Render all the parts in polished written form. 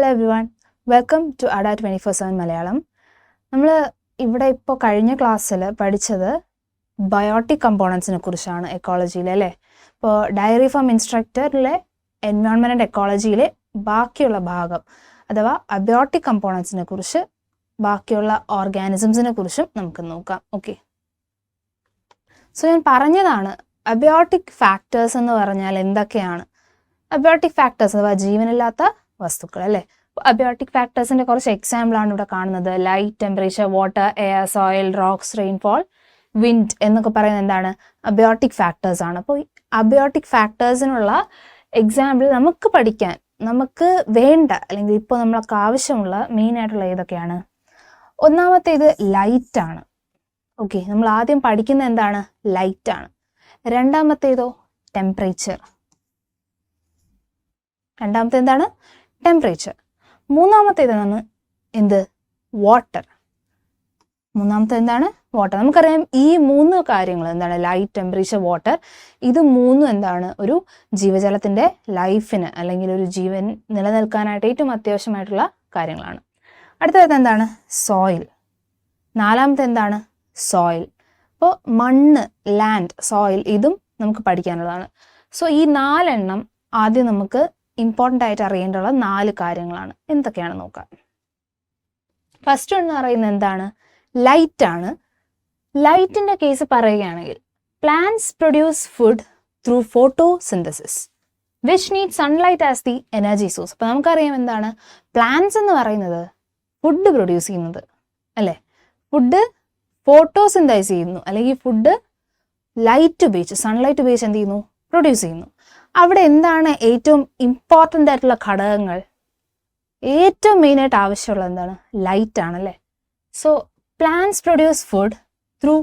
Hello everyone, welcome to അഡ 24/7 മലയാളം. നമ്മൾ ഇവിടെ ഇപ്പോൾ കഴിഞ്ഞ ക്ലാസ്സിൽ പഠിച്ചത് ബയോട്ടിക് കമ്പോണൻസിനെ കുറിച്ചാണ് എക്കോളജിയിൽ, അല്ലേ? ഇപ്പോൾ ഡയറി ഫാം ഇൻസ്ട്രക്ടറിലെ എൻവയോൺമെൻറ്റ് ആൻഡ് എക്കോളജിയിലെ ബാക്കിയുള്ള ഭാഗം അഥവാ അബയോട്ടിക് കമ്പോണൻസിനെ കുറിച്ച്, ബാക്കിയുള്ള ഓർഗാനിസംസിനെ കുറിച്ചും നമുക്ക് നോക്കാം. ഓക്കെ, സോ ഞാൻ പറഞ്ഞതാണ് അബയോട്ടിക് ഫാക്ടേഴ്സ് എന്ന് പറഞ്ഞാൽ എന്തൊക്കെയാണ്. അബയോട്ടിക് ഫാക്ടേഴ്സ് അഥവാ ജീവനില്ലാത്ത വസ്തുക്കൾ, അല്ലേ? അബയോട്ടിക് ഫാക്ടേഴ്സിന്റെ കുറച്ച് എക്സാമ്പിളാണ് ഇവിടെ കാണുന്നത്. Light, temperature, water, air, soil, rocks, rainfall, wind എന്നൊക്കെ പറയുന്നത് എന്താണ്? അബയോട്ടിക് ഫാക്ടേഴ്സ് ആണ്. അപ്പോൾ അബയോട്ടിക് ഫാക്ടേഴ്സിനുള്ള എക്സാമ്പിൾ നമുക്ക് പഠിക്കാൻ, നമുക്ക് വേണ്ട അല്ലെങ്കിൽ ഇപ്പോൾ നമ്മൾക്ക് ആവശ്യമുള്ള മെയിൻ ആയിട്ടുള്ള ഏതൊക്കെയാണ്? ഒന്നാമത്തേത് ലൈറ്റ് ആണ്. ഓക്കെ, നമ്മൾ ആദ്യം പഠിക്കുന്ന എന്താണ്? ലൈറ്റ് ആണ്. രണ്ടാമത്തേതോ ടെമ്പറേച്ചർ. രണ്ടാമത്തെ എന്താണ്? ടെമ്പറേച്ചർ. മൂന്നാമത്തേതാണ് എന്ത്? വാട്ടർ. മൂന്നാമത്തെ എന്താണ്? വാട്ടർ. നമുക്കറിയാം ഈ മൂന്ന് കാര്യങ്ങൾ എന്താണ്? Light, temperature, water. ഇത് മൂന്നും എന്താണ്? ഒരു ജീവജാലത്തിന്റെ ലൈഫിന് അല്ലെങ്കിൽ ഒരു ജീവൻ നിലനിൽക്കാനായിട്ട് ഏറ്റവും അത്യാവശ്യമായിട്ടുള്ള കാര്യങ്ങളാണ്. അടുത്തത് എന്താണ്? സോയിൽ. നാലാമത്തെ എന്താണ്? സോയിൽ. അപ്പോൾ മണ്ണ്, ലാൻഡ്, സോയിൽ, ഇതും നമുക്ക് പഠിക്കാനുള്ളതാണ്. സോ ഈ നാലെണ്ണം ആദ്യം നമുക്ക് ഇമ്പോർട്ടൻ്റ് ആയിട്ട് അറിയേണ്ടുള്ള 4 കാര്യങ്ങളാണ്. എന്തൊക്കെയാണ് നോക്കാം. ഫസ്റ്റ് എന്ന് പറയുന്നത് എന്താണ്? ലൈറ്റ് ആണ്. ലൈറ്റിന്റെ കേസ് പറയുകയാണെങ്കിൽ plants produce food through photosynthesis which need sunlight as the energy source. അപ്പം നമുക്കറിയാം എന്താണ് പ്ലാന്റ്സ് എന്ന് പറയുന്നത്? ഫുഡ് പ്രൊഡ്യൂസ് ചെയ്യുന്നത്, അല്ലേ? ഫുഡ് ഫോട്ടോസിന്തൈസ് ചെയ്യുന്നു, അല്ലെങ്കിൽ ഫുഡ് ലൈറ്റ് ഉപയോഗിച്ച്, സൺലൈറ്റ് ഉപയോഗിച്ച് എന്ത് ചെയ്യുന്നു? പ്രൊഡ്യൂസ് ചെയ്യുന്നു. അവിടെ എന്താണ് ഏറ്റവും ഇമ്പോർട്ടൻ്റ് ആയിട്ടുള്ള ഘടകങ്ങൾ? ഏറ്റവും മെയിനായിട്ട് ആവശ്യമുള്ളത് എന്താണ്? ലൈറ്റ് ആണല്ലേ. So plants produce food through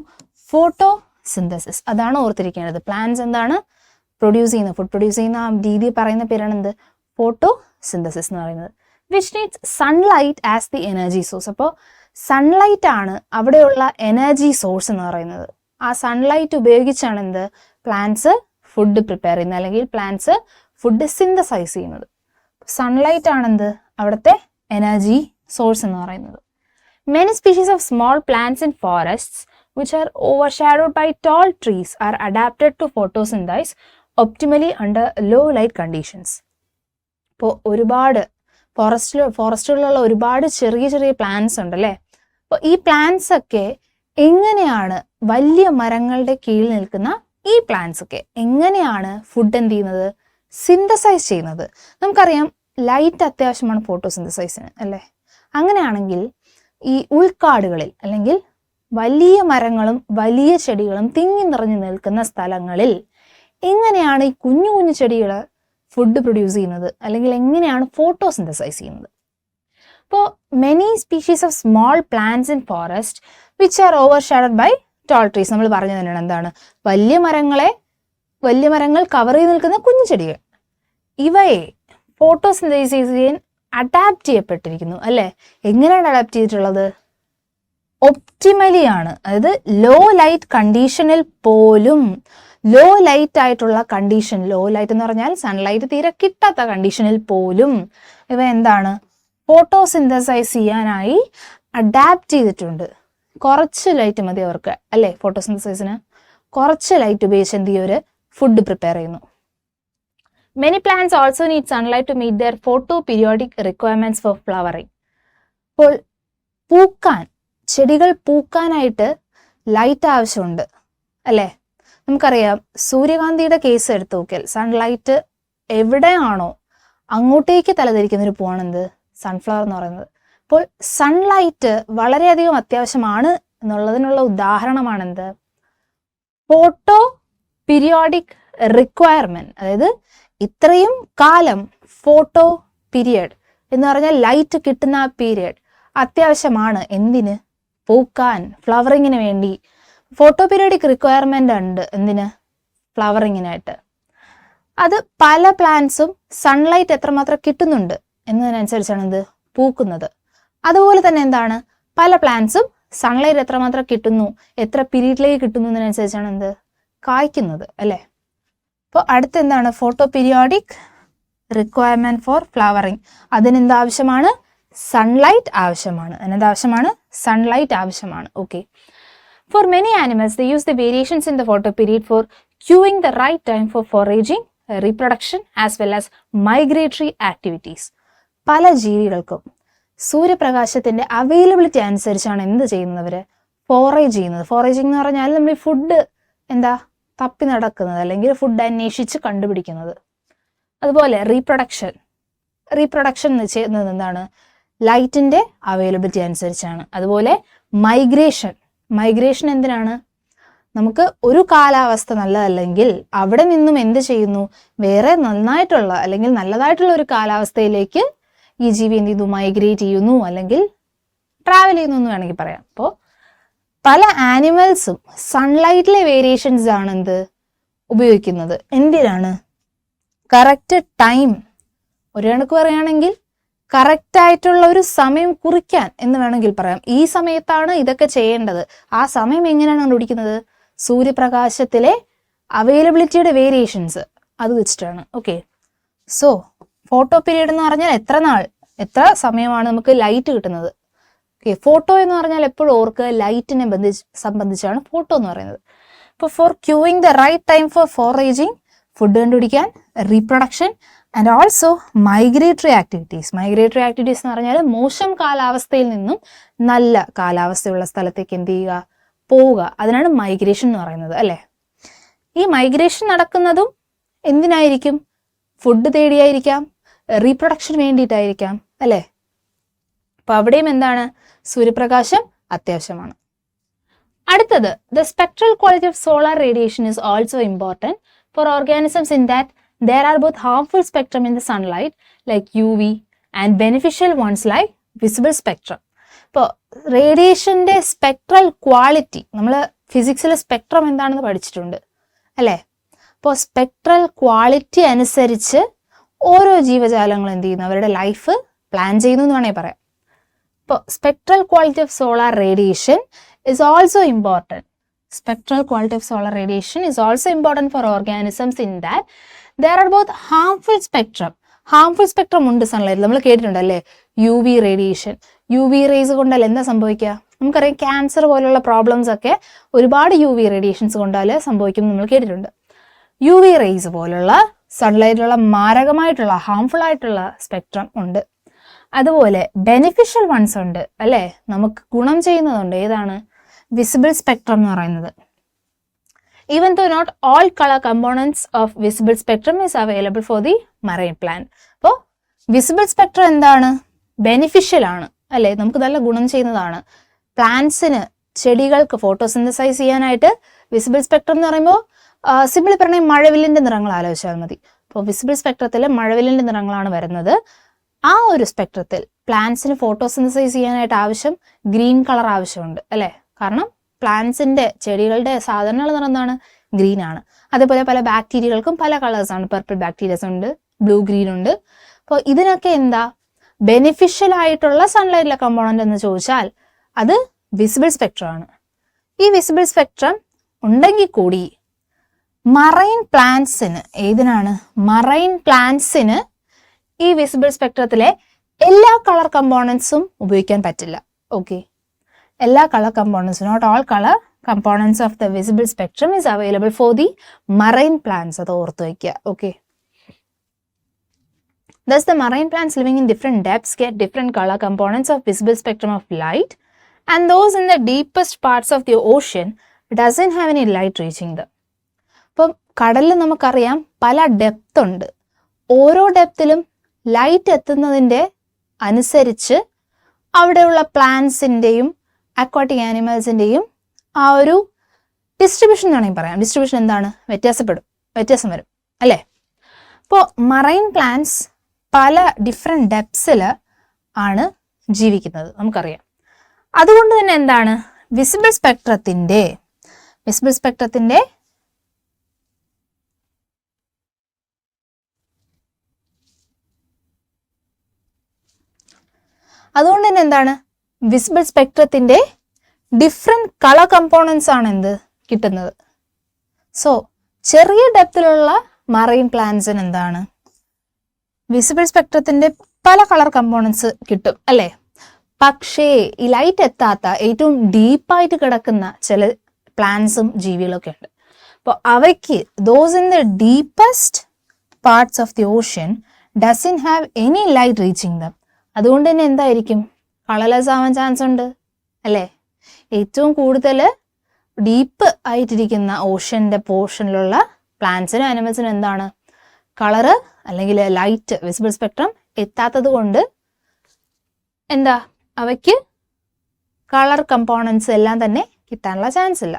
photosynthesis. അതാണ് ഓർത്തിരിക്കേണ്ടത്. പ്ലാന്റ്സ് എന്താണ് പ്രൊഡ്യൂസ് ചെയ്യുന്നത്? ഫുഡ് പ്രൊഡ്യൂസ് ചെയ്യുന്ന ആ രീതി പറയുന്ന പേരാണ് എന്ത്? ഫോട്ടോസിന്തസിസ് എന്ന് പറയുന്നത്. Which needs sunlight as the energy source. അപ്പോൾ സൺലൈറ്റ് ആണ് അവിടെയുള്ള എനർജി സോഴ്സ് എന്ന് പറയുന്നത്. ആ സൺലൈറ്റ് ഉപയോഗിച്ചാണ് എന്ത്? പ്ലാന്റ്സ് ഫുഡ് പ്രിപ്പയർ ചെയ്യുന്നത്, അല്ലെങ്കിൽ പ്ലാന്റ്സ് ഫുഡ് സിന്തസൈസ് ചെയ്യുന്നത്. സൺലൈറ്റ് ആണെന്ത്? അവിടുത്തെ എനർജി സോഴ്സ് എന്ന് പറയുന്നത്. Many species of small plants in forests which are overshadowed by tall trees are adapted to photosynthesise optimally under low light conditions. ഇപ്പോൾ ഒരുപാട് ഫോറസ്റ്റുകളിലുള്ള ഒരുപാട് ചെറിയ ചെറിയ പ്ലാന്റ്സ് ഉണ്ടല്ലേ. അപ്പോൾ ഈ പ്ലാന്റ്സ് ഒക്കെ എങ്ങനെയാണ് വലിയ മരങ്ങളുടെ കീഴിൽ നിൽക്കുന്ന ഈ പ്ലാന്റ്സ് ഒക്കെ എങ്ങനെയാണ് ഫുഡ് എന്ത് ചെയ്യുന്നത്? സിന്തസൈസ് ചെയ്യുന്നത്? നമുക്കറിയാം ലൈറ്റ് അത്യാവശ്യമാണ് ഫോട്ടോസിന്തസൈസിന്, അല്ലേ? അങ്ങനെയാണെങ്കിൽ ഈ ഉൾക്കാടുകളിൽ അല്ലെങ്കിൽ വലിയ മരങ്ങളും വലിയ ചെടികളും തിങ്ങി നിറഞ്ഞു നിൽക്കുന്ന സ്ഥലങ്ങളിൽ എങ്ങനെയാണ് ഈ കുഞ്ഞു കുഞ്ഞു ചെടികൾ ഫുഡ് പ്രൊഡ്യൂസ് ചെയ്യുന്നത്, അല്ലെങ്കിൽ എങ്ങനെയാണ് ഫോട്ടോസിന്തസൈസ് ചെയ്യുന്നത്? അപ്പോൾ many species of small plants in forest which are overshadowed by tall trees. നമ്മൾ പറഞ്ഞു തന്നെയാണ് എന്താണ്? വലിയ മരങ്ങൾ കവർ ചെയ്ത് നിൽക്കുന്ന കുഞ്ഞു ചെടികൾ, ഇവയെ ഫോട്ടോസിന്തസൈസ് ചെയ്യാൻ അഡാപ്റ്റ് ചെയ്യപ്പെട്ടിരിക്കുന്നു, അല്ലേ? എങ്ങനെയാണ് അഡാപ്റ്റ് ചെയ്തിട്ടുള്ളത്? ഒപ്റ്റിമലി ആണ്. അതായത് ലോ ലൈറ്റ് കണ്ടീഷനിൽ പോലും, ലോ ലൈറ്റ് ആയിട്ടുള്ള കണ്ടീഷൻ, ലോ ലൈറ്റ് എന്ന് പറഞ്ഞാൽ സൺലൈറ്റ് തീരെ കിട്ടാത്ത കണ്ടീഷനിൽ പോലും ഇവ എന്താണ്? ഫോട്ടോസിന്തസൈസ് ചെയ്യാനായി അഡാപ്റ്റ് ചെയ്തിട്ടുണ്ട്. കുറച്ച് ലൈറ്റ് മതി അവർക്ക്, അല്ലേ? ഫോട്ടോസിന്തസൈസിന് കുറച്ച് ലൈറ്റ് ഉപയോഗിച്ച് എന്ത് ചെയ്യും? ഒരു ഫുഡ് പ്രിപ്പയർ ചെയ്യുന്നു. Many plants also need sunlight to meet their photoperiodic requirements for flowering. അപ്പോൾ ചെടികൾ പൂക്കാനായിട്ട് ലൈറ്റ് ആവശ്യമുണ്ട്, അല്ലേ? നമുക്കറിയാം സൂര്യകാന്തിയുടെ കേസ് എടുത്തു നോക്കിയാൽ സൺലൈറ്റ് എവിടെയാണോ അങ്ങോട്ടേക്ക് തലതിരിക്കുന്ന ഒരു പൂവാണെന്ത്? സൺഫ്ലവർ എന്ന് പറയുന്നത്. അപ്പോൾ സൺലൈറ്റ് വളരെയധികം അത്യാവശ്യമാണ് എന്നുള്ളതിനുള്ള ഉദാഹരണമാണെന്ത്? Photoperiodic requirement. അതായത് ഇത്രയും കാലം ഫോട്ടോ പീരിയഡ് എന്ന് പറഞ്ഞാൽ ലൈറ്റ് കിട്ടുന്ന ആ പീരിയഡ് അത്യാവശ്യമാണ്. എന്തിന്? പൂക്കാൻ, ഫ്ലവറിങ്ങിന് വേണ്ടി ഫോട്ടോ പീരിയോഡിക് റിക്വയർമെന്റ് ഉണ്ട്. എന്തിന്? ഫ്ലവറിങ്ങിനായിട്ട്. അത് പല പ്ലാന്റ്സും സൺലൈറ്റ് എത്രമാത്രം കിട്ടുന്നുണ്ട് എന്നതിനനുസരിച്ചാണ് എന്ത്? പൂക്കുന്നത്. അതുപോലെ തന്നെ എന്താണ്? പല പ്ലാന്റ്സും സൺലൈറ്റ് എത്രമാത്രം കിട്ടുന്നു, എത്ര പീരീഡിലേക്ക് കിട്ടുന്നു എന്നതിനനുസരിച്ചാണ് എന്ത്? കായ്ക്കുന്നത്, അല്ലേ? അപ്പോൾ അടുത്ത് എന്താണ്? Photoperiodic requirement for flowering. അതിനെന്ത് ആവശ്യമാണ്? സൺലൈറ്റ് ആവശ്യമാണ്. സൺലൈറ്റ് ആവശ്യമാണ്. Okay. For many animals, they use the variations in the photoperiod for queuing the right time for foraging, reproduction as well as migratory activities. പല ജീവികൾക്കും സൂര്യപ്രകാശത്തിന്റെ availability അനുസരിച്ചാണ് എന്ത് ചെയ്യുന്നവർ? Forage ചെയ്യുന്നത്. ഫോറേജിങ് എന്ന് പറഞ്ഞാൽ നമ്മൾ ഈ ഫുഡ് തപ്പി നടക്കുന്നത്, അല്ലെങ്കിൽ ഫുഡ് അന്വേഷിച്ച് കണ്ടുപിടിക്കുന്നത്. അതുപോലെ റീപ്രൊഡക്ഷൻ എന്ന് ചെയ്യുന്നത് എന്താണ്? ലൈറ്റിന്റെ അവൈലബിലിറ്റി അനുസരിച്ചാണ്. അതുപോലെ മൈഗ്രേഷൻ എന്തിനാണ്? നമുക്ക് ഒരു കാലാവസ്ഥ നല്ലതല്ലെങ്കിൽ അവിടെ നിന്നും എന്ത് ചെയ്യുന്നു? വേറെ നന്നായിട്ടുള്ള അല്ലെങ്കിൽ നല്ലതായിട്ടുള്ള ഒരു കാലാവസ്ഥയിലേക്ക് ഈ ജീവി എന്ത് ചെയ്യുന്നു? മൈഗ്രേറ്റ് ചെയ്യുന്നു, അല്ലെങ്കിൽ ട്രാവൽ ചെയ്യുന്നു എന്ന് വേണമെങ്കിൽ പറയാം. അപ്പോൾ പല ആനിമൽസും സൺലൈറ്റിലെ വേരിയേഷൻസ് ആണ് എന്ത് ഉപയോഗിക്കുന്നത്. എന്തിനാണ്? കറക്റ്റ് ടൈം, ഒരു കണക്ക് പറയുകയാണെങ്കിൽ കറക്റ്റ് ആയിട്ടുള്ള ഒരു സമയം കുറിക്കാൻ എന്ന് വേണമെങ്കിൽ പറയാം. ഈ സമയത്താണ് ഇതൊക്കെ ചെയ്യേണ്ടത്. ആ സമയം എങ്ങനെയാണ് കണ്ടുപിടിക്കുന്നത്? സൂര്യപ്രകാശത്തിലെ അവൈലബിലിറ്റിയുടെ വേരിയേഷൻസ് അത് വെച്ചിട്ടാണ്. ഓക്കെ. സോ ഫോട്ടോ പീരീഡ് എന്ന് പറഞ്ഞാൽ എത്ര സമയമാണ് നമുക്ക് ലൈറ്റ് കിട്ടുന്നത്? ഓക്കെ. ഫോട്ടോ എന്ന് പറഞ്ഞാൽ എപ്പോഴും ഓർക്കുക, ലൈറ്റിനെ സംബന്ധിച്ചാണ് ഫോട്ടോ എന്ന് പറയുന്നത്. അപ്പോൾ for cueing the right time for foraging, food കണ്ടുപിടിക്കാൻ, reproduction and also migratory activities എന്ന് പറഞ്ഞാൽ മോശം കാലാവസ്ഥയിൽ നിന്നും നല്ല കാലാവസ്ഥയുള്ള സ്ഥലത്തേക്ക് എന്ത് ചെയ്യുക? പോവുക. അതിനാണ് മൈഗ്രേഷൻ എന്ന് പറയുന്നത്, അല്ലേ? ഈ മൈഗ്രേഷൻ നടക്കുന്നതും എന്തിനായിരിക്കും? ഫുഡ് തേടിയായിരിക്കാം, റീപ്രൊഡക്ഷൻ വേണ്ടിയിട്ടായിരിക്കാം, അല്ലേ? അപ്പൊ അവിടെയും എന്താണ്? സൂര്യപ്രകാശം അത്യാവശ്യമാണ്. അടുത്തത്, the spectral quality of solar radiation is also important for organisms in that there are both harmful spectrum in the sunlight like UV and beneficial ones like visible spectrum. ഇപ്പോൾ റേഡിയേഷന്റെ spectral quality, നമ്മൾ ഫിസിക്സിലെ spectrum എന്താണെന്ന് പഠിച്ചിട്ടുണ്ട്, അല്ലേ? അപ്പോൾ spectral quality അനുസരിച്ച് ഓരോ ജീവജാലങ്ങളും എന്ത് ചെയ്യുന്നു? അവരുടെ ലൈഫ് പ്ലാൻ ചെയ്യുന്നു എന്ന് വേണമെങ്കിൽ പറയാം. ഇപ്പോൾ spectral quality of solar radiation is also important. Spectral quality of solar radiation is also important for organisms in that there are both harmful spectrum ഉണ്ട് സൺലൈറ്റിൽ. നമ്മൾ കേട്ടിട്ടുണ്ടല്ലേ UV റേഡിയേഷൻ. UV റേസ് കൊണ്ടല്ല എന്താ സംഭവിക്കുക? നമുക്കറിയാം ക്യാൻസർ പോലുള്ള പ്രോബ്ലംസ് ഒക്കെ ഒരുപാട് UV radiations കൊണ്ടാൽ സംഭവിക്കും നമ്മൾ കേട്ടിട്ടുണ്ട്. UV റേസ് പോലുള്ള സൺലൈറ്റിലുള്ള മാരകമായിട്ടുള്ള ഹാംഫുൾ ആയിട്ടുള്ള സ്പെക്ട്രം ഉണ്ട്. അതുപോലെ ബെനിഫിഷ്യൽ വൺസ് ഉണ്ട്, അല്ലേ? നമുക്ക് ഗുണം ചെയ്യുന്നതുണ്ട്. ഏതാണ്? വിസിബിൾ സ്പെക്ട്രം എന്ന് പറയുന്നത്. Even though not all color components of visible spectrum is available for the marine plant. അപ്പോൾ വിസിബിൾ സ്പെക്ട്രം എന്താണ്? ബെനിഫിഷ്യൽ ആണ്, അല്ലേ? നമുക്ക് നല്ല ഗുണം ചെയ്യുന്നതാണ്. പ്ലാന്റ്സിന്, ചെടികൾക്ക് ഫോട്ടോസിന്തസൈസ് ചെയ്യാനായിട്ട് വിസിബിൾ സ്പെക്ട്രം എന്ന് പറയുമ്പോൾ സിമ്പിളി പറഞ്ഞാൽ മഴവില്ലിന്റെ നിറങ്ങൾ ആലോചിച്ചാൽ മതി. അപ്പോൾ വിസിബിൾ സ്പെക്ട്രത്തിൽ മഴവില്ലിന്റെ നിറങ്ങളാണ് വരുന്നത്. ആ ഒരു സ്പെക്ട്രത്തിൽ പ്ലാന്റ്സിന് ഫോട്ടോസിന്തസൈസ് ചെയ്യാനായിട്ട് ആവശ്യം ഗ്രീൻ കളർ ആവശ്യമുണ്ട്, അല്ലേ? കാരണം പ്ലാന്റ്സിന്റെ, ചെടികളുടെ സാധാരണയുള്ള നിറം എന്താണ്? ഗ്രീൻ ആണ്. അതേപോലെ പല ബാക്ടീരിയകൾക്കും പല കളേഴ്സാണ്. പർപ്പിൾ ബാക്ടീരിയസ് ഉണ്ട്, ബ്ലൂ ഗ്രീൻ ഉണ്ട്. അപ്പോൾ ഇതിനൊക്കെ എന്താ ബെനിഫിഷ്യൽ ആയിട്ടുള്ള സൺലൈറ്റിലെ കമ്പോണന്റ് എന്ന് ചോദിച്ചാൽ അത് വിസിബിൾ സ്പെക്ട്രം ആണ്. ഈ വിസിബിൾ സ്പെക്ട്രം ഉണ്ടെങ്കിൽ കൂടി മറൈൻ പ്ലാന്റ്സിന്, മറൈൻ പ്ലാന്റ്സിന് ഈ വിസിബിൾ സ്പെക്ട്രത്തിലെ എല്ലാ കളർ കമ്പോണൻസും ഉപയോഗിക്കാൻ പറ്റില്ല. ഓക്കെ. എല്ലാ കളർ കമ്പോണൻസും, not all colour components of the visible spectrum is available for the marine plants. അത് ഓർത്ത് വയ്ക്കുക. Okay. Thus, the marine plants living in different depths get different color components of visible spectrum of light, and those in the deepest parts of the ocean doesn't have any light reaching them. അപ്പം കടലിൽ നമുക്കറിയാം പല depth ഉണ്ട്. ഓരോ ഡെപ്തിലും light എത്തുന്നതിൻ്റെ അനുസരിച്ച് അവിടെയുള്ള പ്ലാന്റ്സിൻ്റെയും aquatic ആനിമൽസിൻ്റെയും ആ ഒരു ഡിസ്ട്രിബ്യൂഷൻ എന്നാണെങ്കിൽ പറയാം. ഡിസ്ട്രിബ്യൂഷൻ എന്താണ്? വ്യത്യാസം വരും അല്ലേ? അപ്പോൾ മറൈൻ പ്ലാന്റ്സ് പല ഡിഫറെൻറ്റ് ഡെപ്സിൽ ആണ് ജീവിക്കുന്നത്, നമുക്കറിയാം. അതുകൊണ്ട് തന്നെ എന്താണ് വിസിബിൾ സ്പെക്ട്രത്തിൻ്റെ അതുകൊണ്ട് തന്നെ എന്താണ് വിസിബിൾ സ്പെക്ട്രത്തിൻ്റെ ഡിഫറെൻറ്റ് കളർ കമ്പോണൻസ് ആണ് എന്ത് കിട്ടുന്നത്. സോ ചെറിയ ഡെപ്തിലുള്ള മറൈൻ പ്ലാന്റ്സിന് എന്താണ് വിസിബിൾ സ്പെക്ട്രത്തിന്റെ പല കളർ കമ്പോണൻസ് കിട്ടും അല്ലേ? പക്ഷേ ഈ ലൈറ്റ് എത്താത്ത ഏറ്റവും ഡീപ്പായിട്ട് കിടക്കുന്ന ചില പ്ലാന്റ്സും ജീവികളൊക്കെ ഉണ്ട്. അപ്പോൾ അവയ്ക്ക് those in the deepest parts of the ocean doesn't have any light reaching dum. അതുകൊണ്ട് തന്നെ എന്തായിരിക്കും? കളർലെസ് ആവാൻ ചാൻസ് ഉണ്ട് അല്ലേ? ഏറ്റവും കൂടുതൽ ഡീപ്പ് ആയിട്ടിരിക്കുന്ന ഓഷ്യൻ്റെ പോർഷനിലുള്ള പ്ലാന്റ്സിനും ആനിമൽസിനും എന്താണ്? കളറ് അല്ലെങ്കിൽ ലൈറ്റ് വിസിബിൾ സ്പെക്ട്രം എത്താത്തത് കൊണ്ട് എന്താ അവയ്ക്ക് കളർ കമ്പോണൻസ് എല്ലാം തന്നെ കിട്ടാനുള്ള ചാൻസ് ഇല്ല.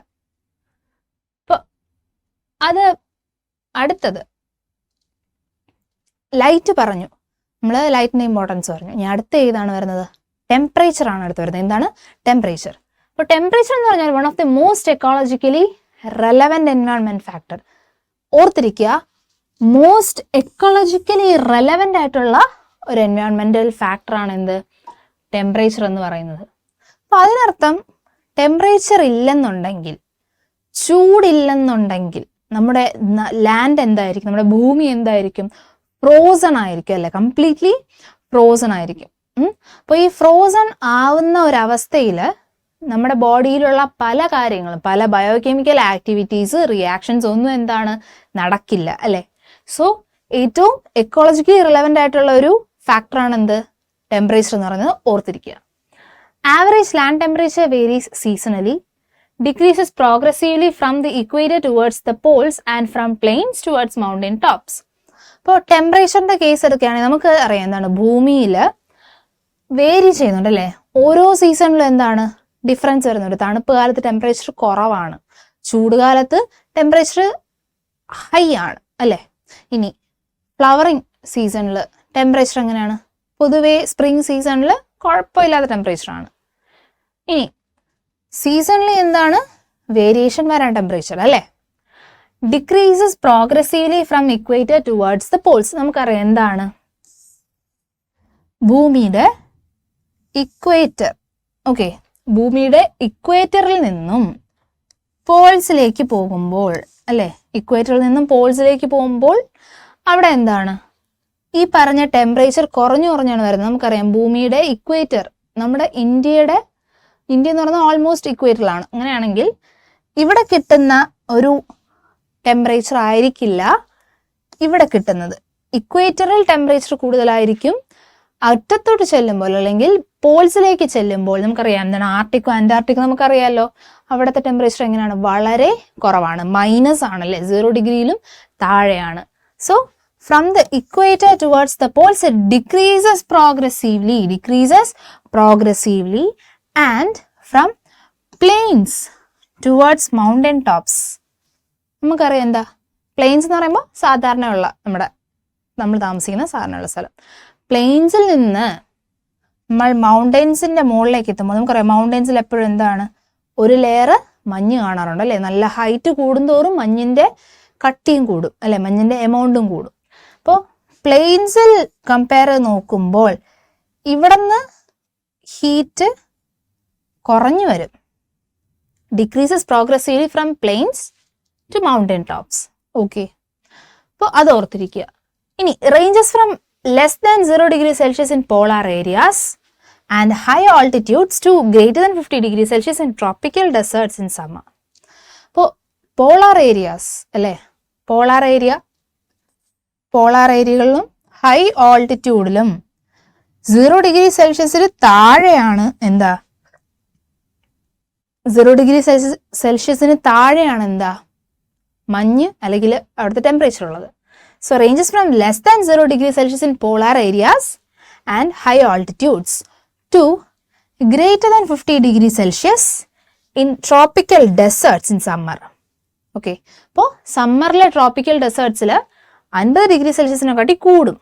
അപ്പോൾ അത് അടുത്തത് ലൈറ്റ് പറഞ്ഞു, നമ്മൾ ലൈറ്റിൻ്റെ ഇമ്പോർട്ടൻസ് പറഞ്ഞു. ഇനി അടുത്ത ഏതാണ് വരുന്നത്? ടെമ്പറേച്ചർ ആണ് അടുത്ത് വരുന്നത്. എന്താണ് ടെമ്പറേച്ചർ? അപ്പോൾ ടെമ്പറേച്ചർ എന്ന് പറഞ്ഞാൽ one of the most ecologically relevant environment factor. ഓർത്തിരിക്കുക, മോസ്റ്റ് എക്കോളജിക്കലി റെലവൻ്റ് ആയിട്ടുള്ള ഒരു എൻവയോൺമെന്റൽ ഫാക്ടറാണ് എന്ത്? ടെമ്പറേച്ചർ എന്ന് പറയുന്നത്. അപ്പോൾ അതിനർത്ഥം ടെമ്പറേച്ചർ ഇല്ലെന്നുണ്ടെങ്കിൽ, ചൂടില്ലെന്നുണ്ടെങ്കിൽ നമ്മുടെ ലാൻഡ് എന്തായിരിക്കും? നമ്മുടെ ഭൂമി എന്തായിരിക്കും? ഫ്രോസൺ ആയിരിക്കും അല്ലേ? കംപ്ലീറ്റ്ലി ഫ്രോസൺ ആയിരിക്കും. അപ്പോൾ ഈ ഫ്രോസൺ ആവുന്ന ഒരവസ്ഥയിൽ നമ്മുടെ ബോഡിയിലുള്ള പല കാര്യങ്ങളും, പല ബയോകെമിക്കൽ ആക്ടിവിറ്റീസ്, റിയാക്ഷൻസ് ഒന്നും എന്താണ്? നടക്കില്ല അല്ലേ? സോ ഏറ്റവും എക്കോളജിക്കലി റിലവൻ്റ് ആയിട്ടുള്ള ഒരു ഫാക്ടറാണ് എന്ത്? ടെമ്പറേച്ചർ എന്ന് പറയുന്നത്. ഓർത്തിരിക്കുക. Average land temperature varies seasonally, decreases progressively from the equator towards the poles and from plains towards mountain tops. ഇപ്പോൾ ടെമ്പറേച്ചറിന്റെ കേസ് എടുക്കുകയാണെങ്കിൽ നമുക്ക് അറിയാം എന്താണ്? ഭൂമിയിൽ വേരി ചെയ്യുന്നുണ്ട് അല്ലേ? ഓരോ സീസണിലും എന്താണ് ഡിഫറൻസ് വരുന്നുണ്ട്. തണുപ്പ് കാലത്ത് ടെമ്പറേച്ചർ കുറവാണ്, ചൂട് കാലത്ത് ടെമ്പറേച്ചർ ഹൈ ആണ് അല്ലേ? ഇനി ഫ്ലവറിങ് സീസണിൽ ടെമ്പറേച്ചർ എങ്ങനെയാണ്? പൊതുവേ സ്പ്രിംഗ് സീസണിൽ കുഴപ്പമില്ലാത്ത ടെമ്പറേച്ചറാണ്. ഇനി സീസണിൽ എന്താണ്? വേരിയേഷൻ വരാൻ ടെമ്പറേച്ചർ അല്ലേ? Decreases progressively from equator towards the Paul's. നമുക്കറിയാം എന്താണ്? ഭൂമിയുടെ ഇക്വേറ്റർ, ഓക്കെ, ഭൂമിയുടെ ഇക്വേറ്ററിൽ നിന്നും പോൾസിലേക്ക് പോകുമ്പോൾ അല്ലേ? ഇക്വേറ്ററിൽ നിന്നും പോൾസിലേക്ക് പോകുമ്പോൾ അവിടെ എന്താണ്? ഈ പറഞ്ഞ ടെമ്പറേച്ചർ കുറഞ്ഞു കുറഞ്ഞാണ് വരുന്നത്. നമുക്കറിയാം ഭൂമിയുടെ ഇക്വേറ്റർ, നമ്മുടെ ഇന്ത്യ എന്ന് പറയുന്നത് ഓൾമോസ്റ്റ് ഇക്വേറ്ററിലാണ്. അങ്ങനെയാണെങ്കിൽ ഇവിടെ കിട്ടുന്ന ഒരു ടെമ്പറേച്ചർ ആയിരിക്കില്ല ഇവിടെ കിട്ടുന്നത്. ഇക്വേറ്ററിൽ ടെമ്പറേച്ചർ കൂടുതലായിരിക്കും. അറ്റത്തോട്ട് ചെല്ലുമ്പോൾ അല്ലെങ്കിൽ പോൾസിലേക്ക് ചെല്ലുമ്പോൾ നമുക്കറിയാം എന്താണ്? ആർട്ടിക്കോ അന്റാർട്ടിക്കോ നമുക്കറിയാമല്ലോ. അവിടുത്തെ ടെമ്പറേച്ചർ എങ്ങനെയാണ്? വളരെ കുറവാണ്, മൈനസ് ആണല്ലേ, 0 ഡിഗ്രിയിലും താഴെയാണ്. So from the equator towards the poles it decreases progressively and from plains towards mountain tops. നമുക്കറിയാം എന്താ പ്ലെയിൻസ് എന്ന് പറയുമ്പോൾ സാധാരണയുള്ള നമ്മൾ താമസിക്കുന്ന സാധാരണയുള്ള സ്ഥലം. പ്ലെയിൻസിൽ നിന്ന് നമ്മൾ മൗണ്ടൻസിന്റെ മുകളിലേക്ക് എത്തുമ്പോൾ നമുക്കറിയാം മൗണ്ടൻസിൽ എപ്പോഴും എന്താണ്? ഒരു ലെയർ മഞ്ഞ് കാണാറുണ്ട് അല്ലേ? നല്ല ഹൈറ്റ് കൂടുന്തോറും മഞ്ഞിന്റെ കട്ടിയും കൂടും അല്ലെ? മഞ്ഞിന്റെ എമൗണ്ടും കൂടും. അപ്പോൾ പ്ലെയിൻസിൽ കമ്പയർ നോക്കുമ്പോൾ ഇവിടുന്ന് ഹീറ്റ് കുറഞ്ഞു വരും. Decreases progressively from plains to mountain tops. Okay, അപ്പോൾ അത് ഓർത്തിരിക്കുക. ഇനി ranges from less than 0 degrees Celsius in polar areas and high altitudes to greater than 50 degrees Celsius in tropical deserts in summer. അപ്പോൾ polar areas അല്ലേ? Polar ഏരിയകളിലും high ഓൾട്ടിറ്റ്യൂഡിലും 0 degree സെൽഷ്യസിന് താഴെയാണ് എന്താ? 0 degree സെൽഷ്യസിന് താഴെയാണ് എന്താ? മഞ്ഞ് അല്ലെങ്കിൽ അവിടുത്തെ ടെമ്പറേച്ചർ ഉള്ളത്. So ranges from less than 0 degrees Celsius in polar areas and high altitudes to greater than 50 degrees Celsius in tropical deserts in summer. Okay, അപ്പോൾ സമ്മറിലെ ട്രോപ്പിക്കൽ ഡെസേർട്സിൽ 50 ഡിഗ്രി സെൽഷ്യസിനെക്കാട്ടി കൂടും.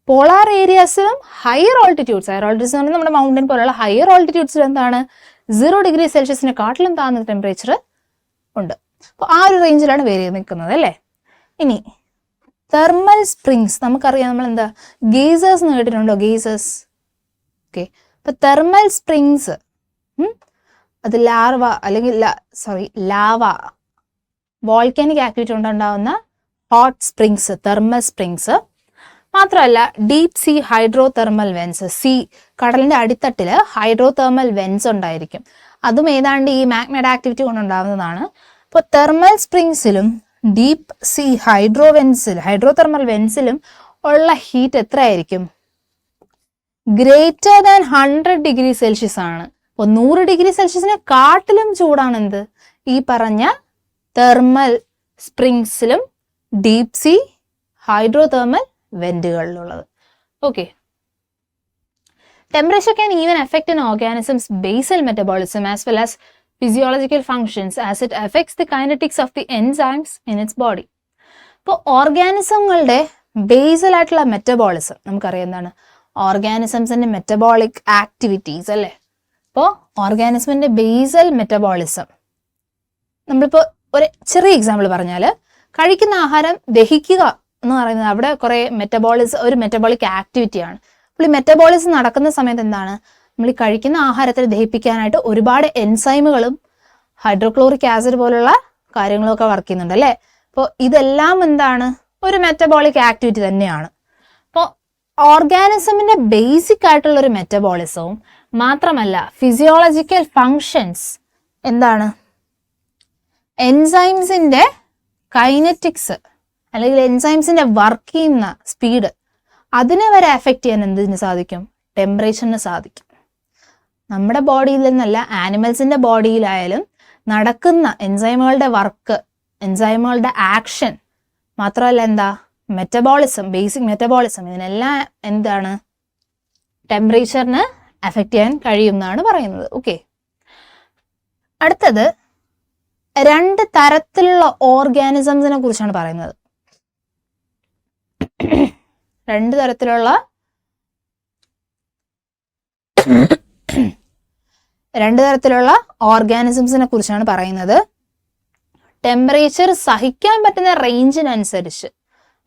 പോളാർ ഏരിയാസിലും ഹയർ ഓൾട്ടിറ്റ്യൂഡ്സ് എന്ന് പറഞ്ഞാൽ നമ്മുടെ മൗണ്ടൻ പോലുള്ള higher ഓൾട്ടിറ്റ്യൂഡ്സിൽ എന്താണ്? 0 degree സെൽഷ്യസിനെക്കാട്ടിലും താഴ്ന്ന temperature ഉണ്ട്. അപ്പോൾ ആ ഒരു റേഞ്ചിലാണ് വേരി നിൽക്കുന്നത് അല്ലേ? ഇനി തെർമൽ സ്പ്രിങ്സ് നമുക്കറിയാം. നമ്മൾ എന്താ ഗെയ്സേഴ്സ് എന്ന് കേട്ടിട്ടുണ്ടോ? ഗെയ്സേഴ്സ്. ഓക്കെ, അപ്പൊ തെർമൽ സ്പ്രിങ്സ് അത് ലാവ വോൾക്കാനിക് ആക്ടിവിറ്റി കൊണ്ടുണ്ടാവുന്ന ഹോട്ട് സ്പ്രിങ്സ്, തെർമൽ സ്പ്രിങ്സ് മാത്രമല്ല ഡീപ് സീ ഹൈഡ്രോതെർമൽ വെൻസ്, കടലിന്റെ അടിത്തട്ടിൽ ഹൈഡ്രോതെർമൽ വെൻസ് ഉണ്ടായിരിക്കും. അതും ഏതാണ്ട് ഈ മാഗ്മയുടെ ആക്ടിവിറ്റി കൊണ്ടുണ്ടാവുന്നതാണ്. അപ്പോൾ തെർമൽ സ്പ്രിങ്സിലും ഡീപ് സീ ഹൈഡ്രോതെർമൽ വെൻസിലും ഉള്ള ഹീറ്റ് എത്രയായിരിക്കും? ഗ്രേറ്റർ ദാൻ 100 ഡിഗ്രി സെൽഷ്യസ് ആണ്. അപ്പോൾ 100 ഡിഗ്രി സെൽഷ്യസിനെ കാട്ടിലും ചൂടാണ് എന്ത്? ഈ പറഞ്ഞ തെർമൽ സ്പ്രിങ്സിലും ഡീപ് സീ ഹൈഡ്രോതെർമൽ വെന്റുകളിലുള്ളത്. Okay. Temperature can even affect an organism's basal metabolism as well as physiological functions as it affects the kinetics of the enzymes in its body. ഇപ്പോൾ ഓർഗാനിസങ്ങളുടെ ബേസൽ ആയിട്ടുള്ള metabolism നമുക്കറിയാം എന്താണ്? ഓർഗാനിസംസിന്റെ metabolic activities അല്ലേ? അപ്പോൾ ഓർഗാനിസമിന്റെ basal metabolism, നമ്മളിപ്പോൾ ഒരു ചെറിയ example പറഞ്ഞാൽ, കഴിക്കുന്ന ആഹാരം ദഹിക്കുക എന്ന് പറയുന്നത് അവിടെ കുറേ ഒരു മെറ്റബോളിക് ആക്ടിവിറ്റിയാണ്. അപ്പോൾ ഈ മെറ്റബോളിസം നടക്കുന്ന സമയത്ത് എന്താണ്? നമ്മൾ ഈ കഴിക്കുന്ന ആഹാരത്തെ ദഹിപ്പിക്കാനായിട്ട് ഒരുപാട് എൻസൈമുകളും ഹൈഡ്രോക്ലോറിക് ആസിഡ് പോലുള്ള കാര്യങ്ങളൊക്കെ വർക്ക് ചെയ്യുന്നുണ്ട് അല്ലേ? അപ്പോൾ ഇതെല്ലാം എന്താണ്? ഒരു മെറ്റബോളിക് ആക്ടിവിറ്റി തന്നെയാണ്. അപ്പോൾ ഓർഗാനിസമിന്റെ ബേസിക് ആയിട്ടുള്ള ഒരു മെറ്റബോളിസവും മാത്രമല്ല ഫിസിയോളജിക്കൽ ഫങ്ഷൻസ് എന്താണ്? എൻസൈംസിന്റെ കൈനറ്റിക്സ് അല്ലെങ്കിൽ എൻസൈംസിന്റെ വർക്ക് ചെയ്യുന്ന സ്പീഡ്, അതിനെ വരെ എഫക്റ്റ് ചെയ്യാൻ എന്തിന് സാധിക്കും? ടെമ്പറേച്ചറിന് സാധിക്കും. നമ്മുടെ ബോഡിയിൽ നിന്നല്ല, ആനിമൽസിന്റെ ബോഡിയിലായാലും നടക്കുന്ന എൻസൈമുകളുടെ വർക്ക്, എൻസൈമുകളുടെ ആക്ഷൻ, മാത്രമല്ല എന്താ മെറ്റബോളിസം, ബേസിക് മെറ്റബോളിസം, ഇതിനെല്ലാം എന്താണ്? ടെമ്പറേച്ചറിന് എഫക്റ്റ് ചെയ്യാൻ കഴിയുമെന്നാണ് പറയുന്നത്. ഓക്കെ. അടുത്തത് 2 തരത്തിലുള്ള ഓർഗാനിസംസിനെ കുറിച്ചാണ് പറയുന്നത്. 2 തരത്തിലുള്ള ഓർഗാനിസംസിനെ കുറിച്ചാണ് പറയുന്നത്. ടെമ്പറേച്ചർ സഹിക്കാൻ പറ്റുന്ന റേഞ്ചിനനുസരിച്ച്.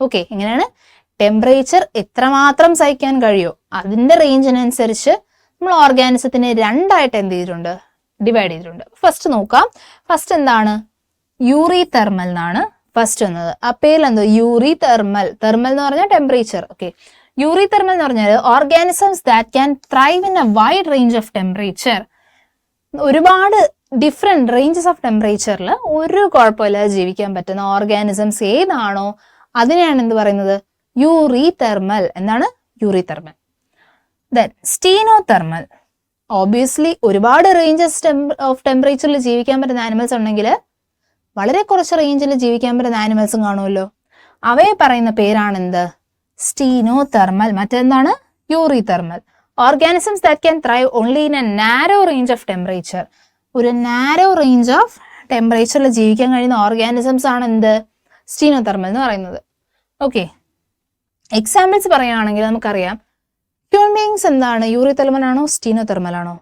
ഓക്കെ, എങ്ങനെയാണ്? ടെമ്പറേച്ചർ എത്രമാത്രം സഹിക്കാൻ കഴിയോ അതിന്റെ റേഞ്ചിനനുസരിച്ച് നമ്മൾ ഓർഗാനിസത്തിനെ 2ആയിട്ട് എന്ത് ചെയ്തിട്ടുണ്ട്? ഡിവൈഡ് ചെയ്തിട്ടുണ്ട്. ഫസ്റ്റ് നോക്കാം. ഫസ്റ്റ് എന്താണ്? യൂറി തെർമൽ എന്നാണ് ഫസ്റ്റ് വന്നത്. ആ പേരിലെന്തോ യൂറി തെർമൽ. തെർമൽ എന്ന് പറഞ്ഞാൽ ടെമ്പറേച്ചർ. ഓക്കെ. യൂറി തെർമൽ എന്ന് പറഞ്ഞാൽ organisms that can thrive in A wide range of temperature. ഒരുപാട് ഡിഫറെന്റ് റേഞ്ചസ് ഓഫ് ടെമ്പറേച്ചറിൽ ഒരു കുഴപ്പമില്ലാതെ ജീവിക്കാൻ പറ്റുന്ന ഓർഗാനിസംസ് ഏതാണോ അതിനെയാണ് എന്ത് പറയുന്നത്? Eurythermal. എന്താണ്? Eurythermal. Then stenothermal. Obviously ഒരുപാട് റേഞ്ചസ് ഓഫ് ടെമ്പറേച്ചറിൽ ജീവിക്കാൻ പറ്റുന്ന ആനിമൽസ് ഉണ്ടെങ്കിൽ വളരെ കുറച്ച് റേഞ്ചിൽ ജീവിക്കാൻ പറ്റുന്ന ആനിമൽസും കാണുമല്ലോ. അവയെ പറയുന്ന പേരാണ് എന്ത്? Steno thermal. മറ്റെന്താണ്? Yuri thermal. Organisms that can thrive only in A narrow range of temperature. ഒരു നാരോ റേഞ്ച് ഓഫ് ടെമ്പറേച്ചറിൽ ജീവിക്കാൻ കഴിയുന്ന ഓർഗാനിസംസ് ആണ് എന്ത്? സ്റ്റീനോ തെർമൽ എന്ന് പറയുന്നത്. ഓക്കെ. എക്സാമ്പിൾസ് പറയുകയാണെങ്കിൽ നമുക്കറിയാം, ഹ്യൂമൻ ബീങ്സ് എന്താണ്? യൂറി തെർമൽ ആണോ സ്റ്റീനോ തെർമൽ ആണോ?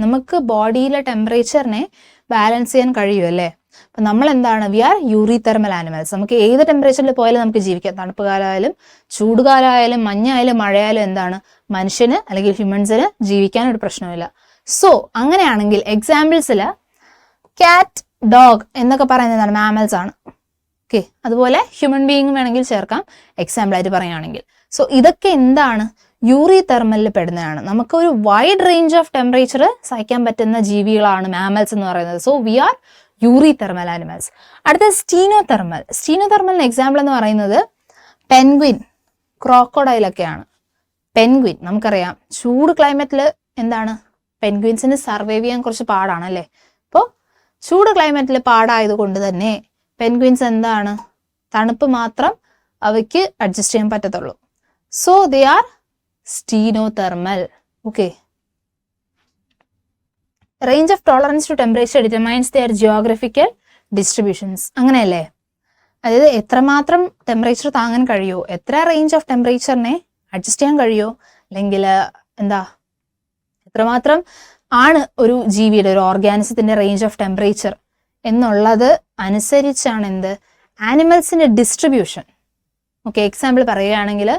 നമുക്ക് ബോഡിയിലെ ടെമ്പറേച്ചറിനെ ബാലൻസ് ചെയ്യാൻ കഴിയും അല്ലേ? അപ്പം നമ്മൾ എന്താണ്? We are eurythermal animals. നമുക്ക് ഏത് ടെമ്പറേച്ചറിൽ പോയാലും നമുക്ക് ജീവിക്കാം. തണുപ്പ് കാലമായാലും ചൂടുകാലമായാലും മഞ്ഞായാലും മഴയായാലും എന്താണ്? മനുഷ്യന് അല്ലെങ്കിൽ ഹ്യൂമൻസിന് ജീവിക്കാൻ ഒരു പ്രശ്നമില്ല. സോ അങ്ങനെയാണെങ്കിൽ എക്സാമ്പിൾസിൽ കാറ്റ്, ഡോഗ് എന്നൊക്കെ പറയുന്നത് എന്താണ്? മാമൽസ് ആണ്. ഓക്കെ. അതുപോലെ ഹ്യൂമൻ ബീയിങ് വേണമെങ്കിൽ ചേർക്കാം എക്സാമ്പിൾ ആയിട്ട് പറയുകയാണെങ്കിൽ. സോ ഇതൊക്കെ എന്താണ്? യൂറി തെർമലിൽ പെടുന്നതാണ്. നമുക്ക് ഒരു വൈഡ് റേഞ്ച് ഓഫ് ടെമ്പറേച്ചർ സഹിക്കാൻ പറ്റുന്ന ജീവികളാണ് മാമൽസ് എന്ന് പറയുന്നത്. So we are eurythermal animals. അടുത്ത സ്റ്റീനോ തെർമൽ. സ്റ്റീനോ തെർമലിന് എക്സാമ്പിൾ എന്ന് പറയുന്നത് പെൻഗ്വിൻ, ക്രോക്കോഡൈലൊക്കെയാണ്. പെൻഗ്വിൻ നമുക്കറിയാം ചൂട് ക്ലൈമറ്റിൽ എന്താണ്? പെൻഗ്വിൻസിന് സർവൈവ് ചെയ്യാൻ കുറച്ച് പാടാണ് അല്ലേ? അപ്പോൾ ചൂട് ക്ലൈമറ്റിൽ പാടായതുകൊണ്ട് തന്നെ പെൻഗ്വിൻസ് എന്താണ്? തണുപ്പ് മാത്രം അവയ്ക്ക് അഡ്ജസ്റ്റ് ചെയ്യാൻ പറ്റത്തുള്ളൂ. So they are stenothermal. Okay. Range of tolerance to temperature determines their geographical distributions. അങ്ങനെയല്ലേ? അതായത് എത്രമാത്രം ടെമ്പറേച്ചർ താങ്ങാൻ കഴിയുമോ, എത്ര റേഞ്ച് ഓഫ് ടെമ്പറേച്ചറിനെ അഡ്ജസ്റ്റ് ചെയ്യാൻ കഴിയുമോ, അല്ലെങ്കിൽ എന്താ എത്രമാത്രം ആണ് ഒരു ജീവിയുടെ, ഒരു ഓർഗാനിസത്തിന്റെ റേഞ്ച് ഓഫ് ടെമ്പറേച്ചർ എന്നുള്ളത് അനുസരിച്ചാണ് എന്ത്? ആനിമൽസിന്റെ ഡിസ്ട്രിബ്യൂഷൻ. ഓക്കെ. എക്സാമ്പിൾ പറയുകയാണെങ്കിൽ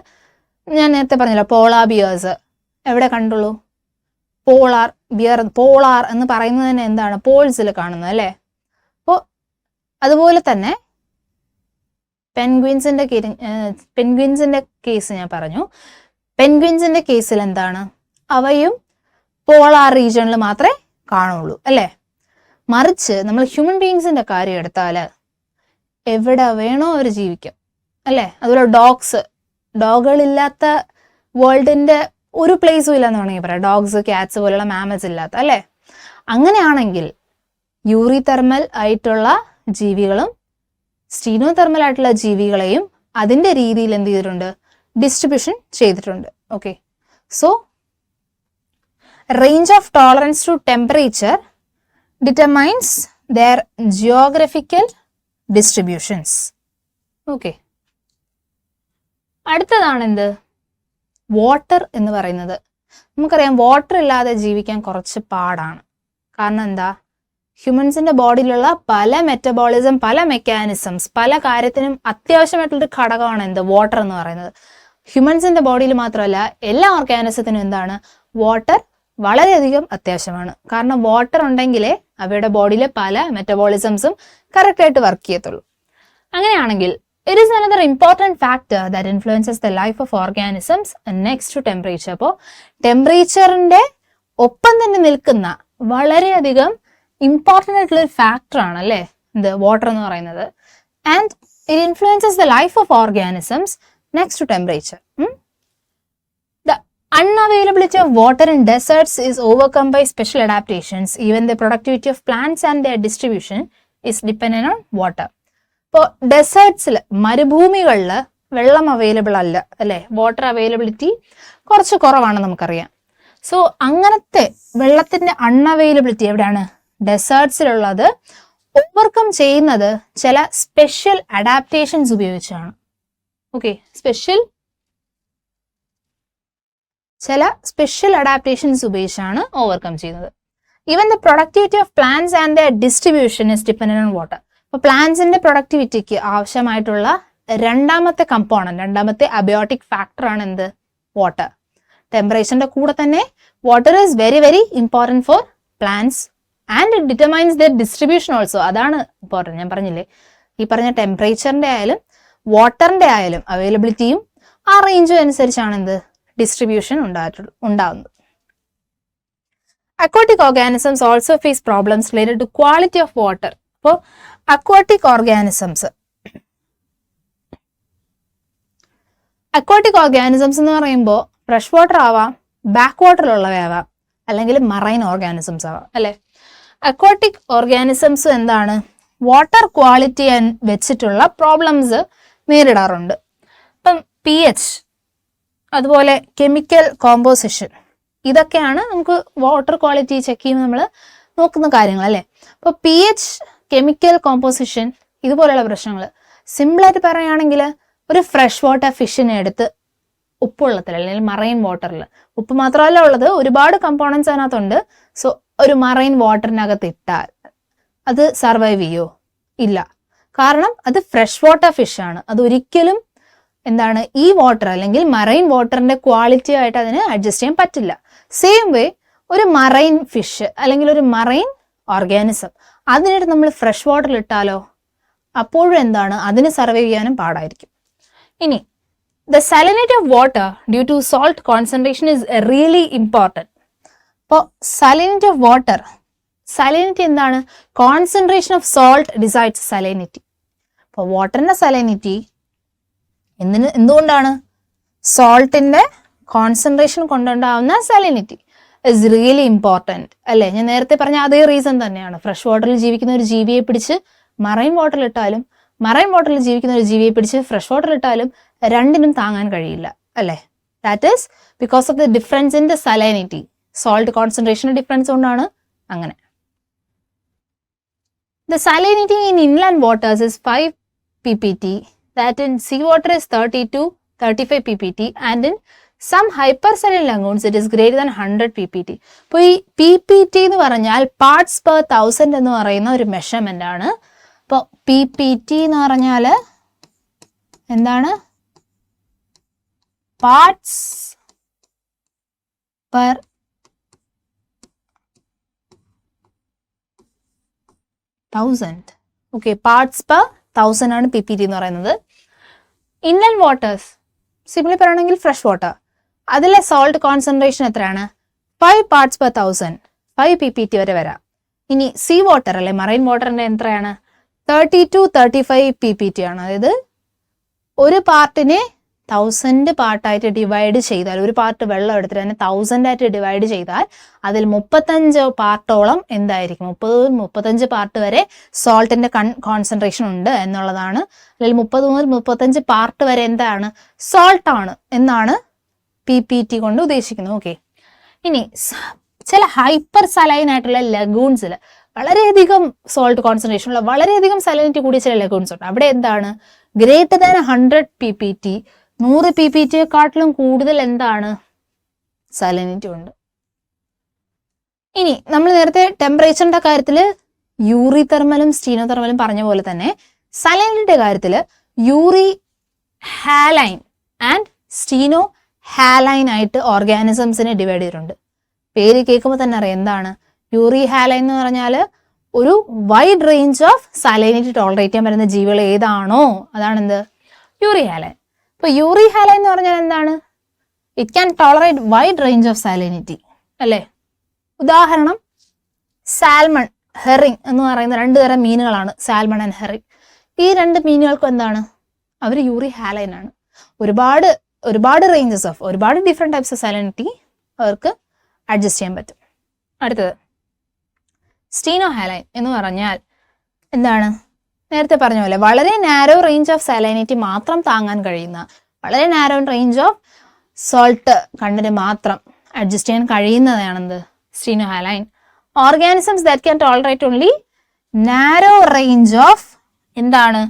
ഞാൻ നേരത്തെ പറഞ്ഞല്ലോ, പോളാർ ബിയേഴ്സ് എവിടെ കണ്ടുള്ളൂ? പോളാർ എന്ന് പറയുന്നത് തന്നെ എന്താണ്? പോൾസിൽ കാണുന്നത് അല്ലേ? അപ്പോൾ അതുപോലെ തന്നെ പെൻഗ്വിൻസിന്റെ കേസ് ഞാൻ പറഞ്ഞു. പെൻഗ്വിൻസിന്റെ കേസിൽ എന്താണ്, അവയും പോളാർ റീജിയണിൽ മാത്രമേ കാണുള്ളൂ അല്ലേ. മറിച്ച് നമ്മൾ ഹ്യൂമൻ ബീങ്സിന്റെ കാര്യം എടുത്താൽ എവിടെ വേണോ അവർ ജീവിക്കും അല്ലേ. അതുപോലെ ഡോഗുകളില്ലാത്ത വേൾഡിന്റെ ഒരു പ്ലേസും ഇല്ലെന്ന് വേണമെങ്കിൽ പറയാം. ഡോഗ്സ്, ക്യാറ്റ്സ് പോലുള്ള മാമൽസ് ഇല്ലാത്ത അല്ലേ. അങ്ങനെയാണെങ്കിൽ യൂറിതെർമൽ ആയിട്ടുള്ള ജീവികളും സ്റ്റീനോതെർമൽ ആയിട്ടുള്ള ജീവികളെയും അതിന്റെ രീതിയിൽ എന്ത് ചെയ്തിട്ടുണ്ട്, ഡിസ്ട്രിബ്യൂഷൻ ചെയ്തിട്ടുണ്ട്. Okay, so range of tolerance to temperature determines their geographical distributions. Okay, അടുത്തതാണ് എന്ത്, വാട്ടർ എന്ന് പറയുന്നത്. നമുക്കറിയാം വാട്ടർ ഇല്ലാതെ ജീവിക്കാൻ കുറച്ച് പാടാണ്. കാരണം എന്താ, ഹ്യൂമൻസിന്റെ ബോഡിയിലുള്ള പല മെറ്റബോളിസം, പല മെക്കാനിസംസ്, പല കാര്യത്തിനും അത്യാവശ്യമായിട്ടുള്ളൊരു ഘടകമാണ് എന്ത്, വാട്ടർ എന്ന് പറയുന്നത്. ഹ്യൂമൻസിന്റെ ബോഡിയിൽ മാത്രമല്ല എല്ലാ ഓർഗാനിസത്തിനും എന്താണ്, വാട്ടർ വളരെയധികം അത്യാവശ്യമാണ്. കാരണം വാട്ടർ ഉണ്ടെങ്കിലേ അവയുടെ ബോഡിയിലെ പല മെറ്റബോളിസംസും കറക്റ്റായിട്ട് വർക്ക് ചെയ്യത്തുള്ളൂ. അങ്ങനെയാണെങ്കിൽ it is another important factor that influences the life of organisms next to temperature. അപ്പോൾ ടെമ്പറേച്ചറിന്റെ ഒപ്പം തന്നെ നിൽക്കുന്ന വളരെയധികം ഇമ്പോർട്ടൻ്റ് ആയിട്ടുള്ള ഒരു ഫാക്ടറാണ് അല്ലേ ഇത് വാട്ടർ എന്ന് പറയുന്നത്. And it influences the life of organisms next to temperature. The unavailability of water in deserts is overcome by special adaptations. Even the productivity of plants and their distribution is dependent on water. ഇപ്പോൾ ഡെസേർട്സിൽ, മരുഭൂമികളിൽ വെള്ളം available അല്ല അല്ലേ, water availability കുറച്ച് കുറവാണെന്ന് നമുക്കറിയാം. So അങ്ങനത്തെ വെള്ളത്തിന്റെ unavailability എവിടെയാണ്, ഡെസേർട്സിലുള്ളത് ഓവർകം ചെയ്യുന്നത് ചില സ്പെഷ്യൽ അഡാപ്റ്റേഷൻസ് ഉപയോഗിച്ചാണ്. ഓക്കെ, ചില സ്പെഷ്യൽ അഡാപ്റ്റേഷൻസ് ഉപയോഗിച്ചാണ് ഓവർകം ചെയ്യുന്നത്. Even the productivity of plants and the distribution is dependent on water. അപ്പോൾ പ്ലാന്റ്സിന്റെ പ്രൊഡക്ടിവിറ്റിക്ക് ആവശ്യമായിട്ടുള്ള രണ്ടാമത്തെ കമ്പോണന്റ്, രണ്ടാമത്തെ അബയോട്ടിക് ഫാക്ടറാണ് എന്ത്, വാട്ടർ. ടെമ്പറേച്ചറിന്റെ കൂടെ തന്നെ water is very very important for plants and it determines the distribution also. അതാണ് ഇമ്പോർട്ടൻറ്റ്. ഞാൻ പറഞ്ഞില്ലേ, ഈ പറഞ്ഞ ടെമ്പറേച്ചറിന്റെ ആയാലും വാട്ടറിന്റെ ആയാലും അവൈലബിലിറ്റിയും ആ റേഞ്ചും അനുസരിച്ചാണ് എന്ത്, ഡിസ്ട്രിബ്യൂഷൻ ഉണ്ടാകുന്നത്. Aquatic organisms also face problems related to quality of water. അപ്പോൾ അക്വാട്ടിക് ഓർഗാനിസംസ് എന്ന് പറയുമ്പോൾ ഫ്രഷ് വാട്ടർ ആവാം, ബാക്ക് വാട്ടറിലുള്ളവയാവാം, അല്ലെങ്കിൽ മറൈൻ ഓർഗാനിസംസ് ആവാം അല്ലെ. അക്വാട്ടിക് ഓർഗാനിസംസ് എന്താണ്, വാട്ടർ ക്വാളിറ്റി വെച്ചിട്ടുള്ള പ്രോബ്ലംസ് നേരിടാറുണ്ട്. ഇപ്പം pH, അതുപോലെ കെമിക്കൽ കോമ്പോസിഷൻ, ഇതൊക്കെയാണ് നമുക്ക് വാട്ടർ ക്വാളിറ്റി ചെക്ക് ചെയ്യുമ്പോൾ നമ്മൾ നോക്കുന്ന കാര്യങ്ങൾ അല്ലേ. അപ്പോൾ pH, കെമിക്കൽ കോമ്പോസിഷൻ, ഇതുപോലെയുള്ള പ്രശ്നങ്ങൾ സിമ്പിളായിട്ട് പറയുകയാണെങ്കിൽ ഒരു ഫ്രഷ് വാട്ടർ ഫിഷിനെ എടുത്ത് ഉപ്പുവെള്ളത്തിൽ അല്ലെങ്കിൽ മറൈൻ വാട്ടറിൽ, ഉപ്പ് മാത്രമല്ല ഉള്ളത്, ഒരുപാട് കമ്പോണൻസ് അതിനകത്തുണ്ട്. സോ ഒരു മറൈൻ വാട്ടറിനകത്ത് ഇട്ടാൽ അത് സർവൈവ് ചെയ്യോ? ഇല്ല. കാരണം അത് ഫ്രഷ് വാട്ടർ ഫിഷാണ്. അതൊരിക്കലും എന്താണ്, ഈ വാട്ടർ അല്ലെങ്കിൽ മറൈൻ വാട്ടറിന്റെ ക്വാളിറ്റി ആയിട്ട് അതിന് അഡ്ജസ്റ്റ് ചെയ്യാൻ പറ്റില്ല. സെയിം വേ ഒരു മറൈൻ ഫിഷ് അല്ലെങ്കിൽ ഒരു മറൈൻ ഓർഗാനിസം അതിനായിട്ട് നമ്മൾ ഫ്രഷ് വാട്ടറിൽ ഇട്ടാലോ, അപ്പോഴും എന്താണ്, അതിന് സർവൈവ് ചെയ്യാനും പാടായിരിക്കും. ഇനി the salinity of water due to salt concentration is really important. അപ്പോൾ salinity of water, salinity എന്താണ്, concentration of salt decides salinity. അപ്പോൾ വാട്ടറിന്റെ salinity എന്തുകൊണ്ടാണ്, സോൾട്ടിന്റെ കോൺസെൻട്രേഷൻ കൊണ്ടുണ്ടാവുന്ന salinity ഇസ് റിയലി ഇമ്പോർട്ടൻറ്റ് അല്ലേ. ഞാൻ നേരത്തെ പറഞ്ഞ അതേ റീസൺ തന്നെയാണ്. ഫ്രഷ് വാട്ടറിൽ ജീവിക്കുന്ന ഒരു ജീവിയെ പിടിച്ച് മറൈൻ വാട്ടറിൽ ഇട്ടാലും, മറൈൻ വാട്ടറിൽ ജീവിക്കുന്ന ഒരു ജീവിയെ പിടിച്ച് ഫ്രഷ് വാട്ടറിൽ ഇട്ടാലും രണ്ടിനും താങ്ങാൻ കഴിയില്ല അല്ലേ. That is because of the difference in the salinity, salt concentration difference കൊണ്ടാണ് അങ്ങനെ. The salinity in inland waters is 5 ppt, that in sea water is 30 to 35 ppt, and in some hypersaline lagoons it is greater than 100 ppt. അപ്പോൾ ഈ ppt എന്ന് പറഞ്ഞാൽ parts per 1000 എന്ന് പറയുന്ന ഒരു measurement ആണ്. അപ്പോൾ ppt എന്ന് പറഞ്ഞാൽ എന്താണ്, parts per 1000. Okay, parts per 1000 ആണ് ppt എന്ന് പറയുന്നത്. ഇൻലൻഡ് വാട്ടേഴ്സ് സിംപ്ലി പറയുകയാണെങ്കിൽ ഫ്രഷ് വാട്ടർ, അതിലെ സോൾട്ട് കോൺസെൻട്രേഷൻ എത്രയാണ്? 5 parts per 1000, 5 ppt വരെ വരാം. ഇനി സീ വാട്ടർ അല്ലെ മറൈൻ വാട്ടറിന്റെ എത്രയാണ്? 30 to 35 ppt ആണ്. അതായത് ഒരു പാർട്ടിനെ 1000 പാർട്ടായിട്ട് ഡിവൈഡ് ചെയ്താൽ, ഒരു പാർട്ട് വെള്ളം എടുത്തിട്ട് തന്നെ 1000 ആയിട്ട് ഡിവൈഡ് ചെയ്താൽ അതിൽ 35 പാർട്ടോളം എന്തായിരിക്കും? 35 പാർട്ട് വരെ സോൾട്ടിന്റെ കോൺസെൻട്രേഷൻ ഉണ്ട് എന്നുള്ളതാണ്. അല്ലെങ്കിൽ 30 മുതൽ 35 പാർട്ട് വരെ എന്താണ്? സോൾട്ട് ആണ് എന്നാണ് PPT കൊണ്ട് ഉദ്ദേശിക്കുന്നത്. ഓക്കെ, ഇനി ചില ഹൈപ്പർ സലൈൻ ആയിട്ടുള്ള ലഗൂൺസിൽ വളരെയധികം സോൾട്ട് കോൺസെൻട്രേഷൻ ഉള്ള വളരെയധികം സലൈനിറ്റി കൂടിയ ചില ലഗൂൺസ് ഉണ്ട്. അവിടെ എന്താണ്? ഗ്രേറ്റർ ദാൻ 100 ppt, 100 ppt-യെക്കാട്ടിലും കൂടുതൽ എന്താണ്? സലൈനിറ്റി ഉണ്ട്. ഇനി നമ്മൾ നേരത്തെ ടെമ്പറേച്ചറിന്റെ കാര്യത്തിൽ യൂറി തെർമലും സ്റ്റീനോ തെർമലും പറഞ്ഞ പോലെ തന്നെ സലൈനിറ്റിയുടെ കാര്യത്തിൽ യൂറി ഹാലൈൻ ആൻഡ് സ്റ്റീനോ ഹാലൈൻ ആയിട്ട് ഓർഗാനിസംസിനെ ഡിവൈഡ് ചെയ്തിട്ടുണ്ട്. പേര് കേൾക്കുമ്പോൾ തന്നെ അറിയാം എന്താണ് യൂറി ഹാലൈൻ എന്ന് പറഞ്ഞാൽ. ഒരു wide range of salinity tolerate ചെയ്യാൻ പറ്റുന്ന ജീവികൾ ഏതാണോ അതാണെന്ത്? യൂറി ഹാലൈൻ. അപ്പൊ യൂറി ഹാലൈൻ എന്ന് പറഞ്ഞാൽ എന്താണ്? It can tolerate wide range of salinity അല്ലേ? ഉദാഹരണം സാൽമൺ, ഹെറിങ് എന്ന് പറയുന്ന 2 തരം മീനുകളാണ്, സാൽമൺ ആൻഡ് ഹെറിങ്. ഈ 2 മീനുകൾക്കും എന്താണ്? അവർ യൂറി ഹാലൈൻ ആണ്. ഒരുപാട് റേഞ്ചസ് ഓഫ് ഒരുപാട് ഡിഫറെന്റ് ടൈപ്സ് ഓഫ് സലൈനിറ്റി അവർക്ക് അഡ്ജസ്റ്റ് ചെയ്യാൻ പറ്റും. അടുത്തത് സ്റ്റീനോ ഹാലൈൻ എന്ന് പറഞ്ഞാൽ എന്താണ്? നേരത്തെ പറഞ്ഞ പോലെ വളരെ നാരോ റേഞ്ച് ഓഫ് സലൈനിറ്റി മാത്രം താങ്ങാൻ കഴിയുന്ന, വളരെ narrow range of salt content മാത്രം അഡ്ജസ്റ്റ് ചെയ്യാൻ കഴിയുന്നതാണെന്ത്? Stenohaline. Organisms that can tolerate only narrow range of എന്താണ്?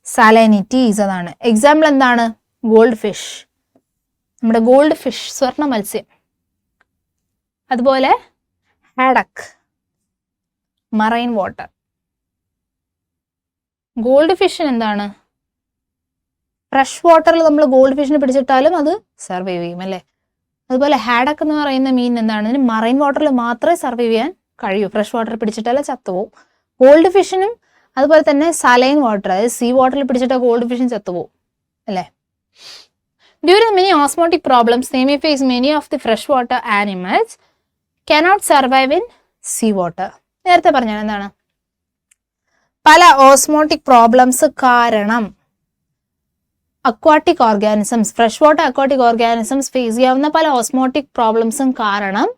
സലൈനിറ്റീസ്. അതാണ് എക്സാമ്പിൾ എന്താണ്? ഗോൾഡ് ഫിഷ്, നമ്മുടെ ഗോൾഡ് ഫിഷ്, സ്വർണ്ണ മത്സ്യം. അതുപോലെ ഹാഡക്, മറൈൻ വാട്ടർ. ഗോൾഡ് ഫിഷിന് എന്താണ്? ഫ്രഷ് വാട്ടറിൽ നമ്മൾ ഗോൾഡ് ഫിഷിനെ പിടിച്ചിട്ടാലും അത് സർവൈവ് ചെയ്യും അല്ലേ? അതുപോലെ ഹാഡക് എന്ന് പറയുന്ന മീൻ എന്താണ്? അതിന് മറൈൻ വാട്ടറിൽ മാത്രമേ സർവൈവ് ചെയ്യാൻ കഴിയൂ, ഫ്രഷ് വാട്ടറിൽ പിടിച്ചിട്ടാലും ചത്തുപോകും. ഗോൾഡ് ഫിഷിനും അതുപോലെ തന്നെ സലൈൻ വാട്ടർ, അതായത് സീ വാട്ടറിൽ പിടിച്ചിട്ട് ഗോൾഡ് ഫിഷും ചത്തുപോകും അല്ലേ? During many osmotic problems, they may face many of the freshwater animals cannot survive in sea water. നേരത്തെ പറഞ്ഞാൽ എന്താണ്? പല ഓസ്മോട്ടിക് പ്രോബ്ലംസ് കാരണം aquatic organisms, fresh water aquatic organisms face ചെയ്യാവുന്ന പല ഓസ്മോട്ടിക് പ്രോബ്ലംസും കാരണം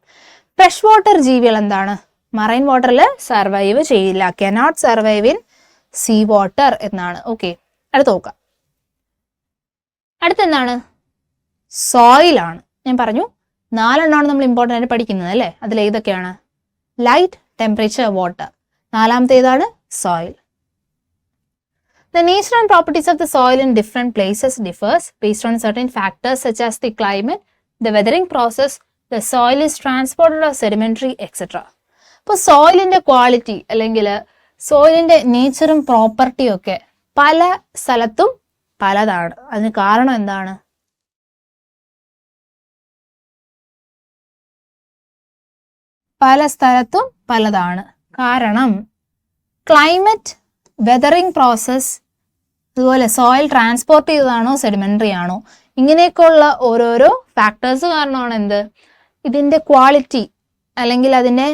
ഫ്രഷ് വാട്ടർ ജീവികൾ എന്താണ്? മറൈൻ വാട്ടറിൽ സർവൈവ് ചെയ്യില്ല, cannot survive in sea water എന്നാണ്. ഓക്കെ, അടുത്ത് നോക്കാം. അടുത്തെന്താണ്? സോയിലാണ്. ഞാൻ പറഞ്ഞു 4 എണ്ണമാണ് നമ്മൾ ഇമ്പോർട്ടൻ്റ് ആയിട്ട് പഠിക്കുന്നത് അല്ലേ? അതിൽ ഏതൊക്കെയാണ്? Light, temperature, water. 4ാമത്തേതാണ്? Soil. The nature and properties of the soil in different places differs based on certain factors such as the climate, the weathering process, the soil is transported or sedimentary, etc. അപ്പോൾ സോയിലിന്റെ quality അല്ലെങ്കിൽ സോയിലിന്റെ നേച്ചറും പ്രോപ്പർട്ടിയും ഒക്കെ പല സ്ഥലത്തും പലതാണ്. അതിന് കാരണം എന്താണ്? പല സ്ഥലത്തും പലതാണ്. കാരണം ക്ലൈമറ്റ്, വെതറിംഗ് പ്രോസസ്, അതുപോലെ സോയിൽ ട്രാൻസ്പോർട്ട് ചെയ്തതാണോ സെഡിമെന്ററി ആണോ, ഇങ്ങനെയൊക്കെയുള്ള ഓരോരോ ഫാക്ടേഴ്സ് കാരണമാണ് എന്ത്? ഇതിൻ്റെ ക്വാളിറ്റി അല്ലെങ്കിൽ അതിൻ്റെ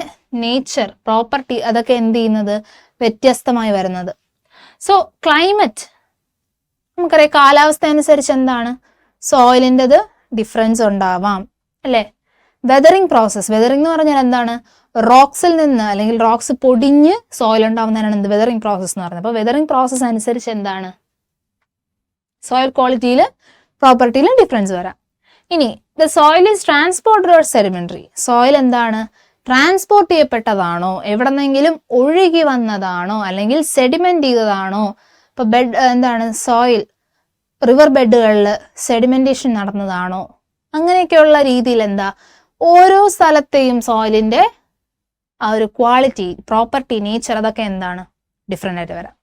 നേച്ചർ, പ്രോപ്പർട്ടി അതൊക്കെ എന്ത് ചെയ്യുന്നത്? വ്യത്യസ്തമായി വരുന്നത്. സോ ക്ലൈമറ്റ് നമുക്കറിയാം, കാലാവസ്ഥ അനുസരിച്ച് എന്താണ്? സോയിലിൻ്റെത് ഡിഫറൻസ് ഉണ്ടാവാം അല്ലേ? വെതറിംഗ് പ്രോസസ്, വെതറിംഗ് എന്ന് പറഞ്ഞാൽ എന്താണ്? റോക്സിൽ നിന്ന് അല്ലെങ്കിൽ റോക്സ് പൊടിഞ്ഞ് സോയിൽ ഉണ്ടാവുന്നതാണ് എന്ത്? വെതറിംഗ് പ്രോസസ് എന്ന് പറയുന്നത്. അപ്പോൾ വെതറിംഗ് പ്രോസസ് അനുസരിച്ച് എന്താണ്? സോയിൽ ക്വാളിറ്റിയിൽ, പ്രോപ്പർട്ടിയിലും ഡിഫറൻസ് വരാം. ഇനി the soil is transported or sedimentary. Soil എന്താണ്? ട്രാൻസ്പോർട്ട് ചെയ്യപ്പെട്ടതാണോ, എവിടെന്നെങ്കിലും ഒഴുകി വന്നതാണോ, അല്ലെങ്കിൽ സെഡിമെന്റ് ചെയ്തതാണോ? ഇപ്പൊ ബെഡ് എന്താണ്? സോയിൽ റിവർ ബെഡുകളിൽ സെഡിമെന്റേഷൻ നടന്നതാണോ? അങ്ങനെയൊക്കെയുള്ള രീതിയിൽ എന്താ ഓരോ സ്ഥലത്തെയും സോയിലിന്റെ ആ ഒരു ക്വാളിറ്റി, പ്രോപ്പർട്ടി, നേച്ചർ അതൊക്കെ എന്താണ്? ഡിഫറെൻ്റ് ആയിട്ട് വരാം.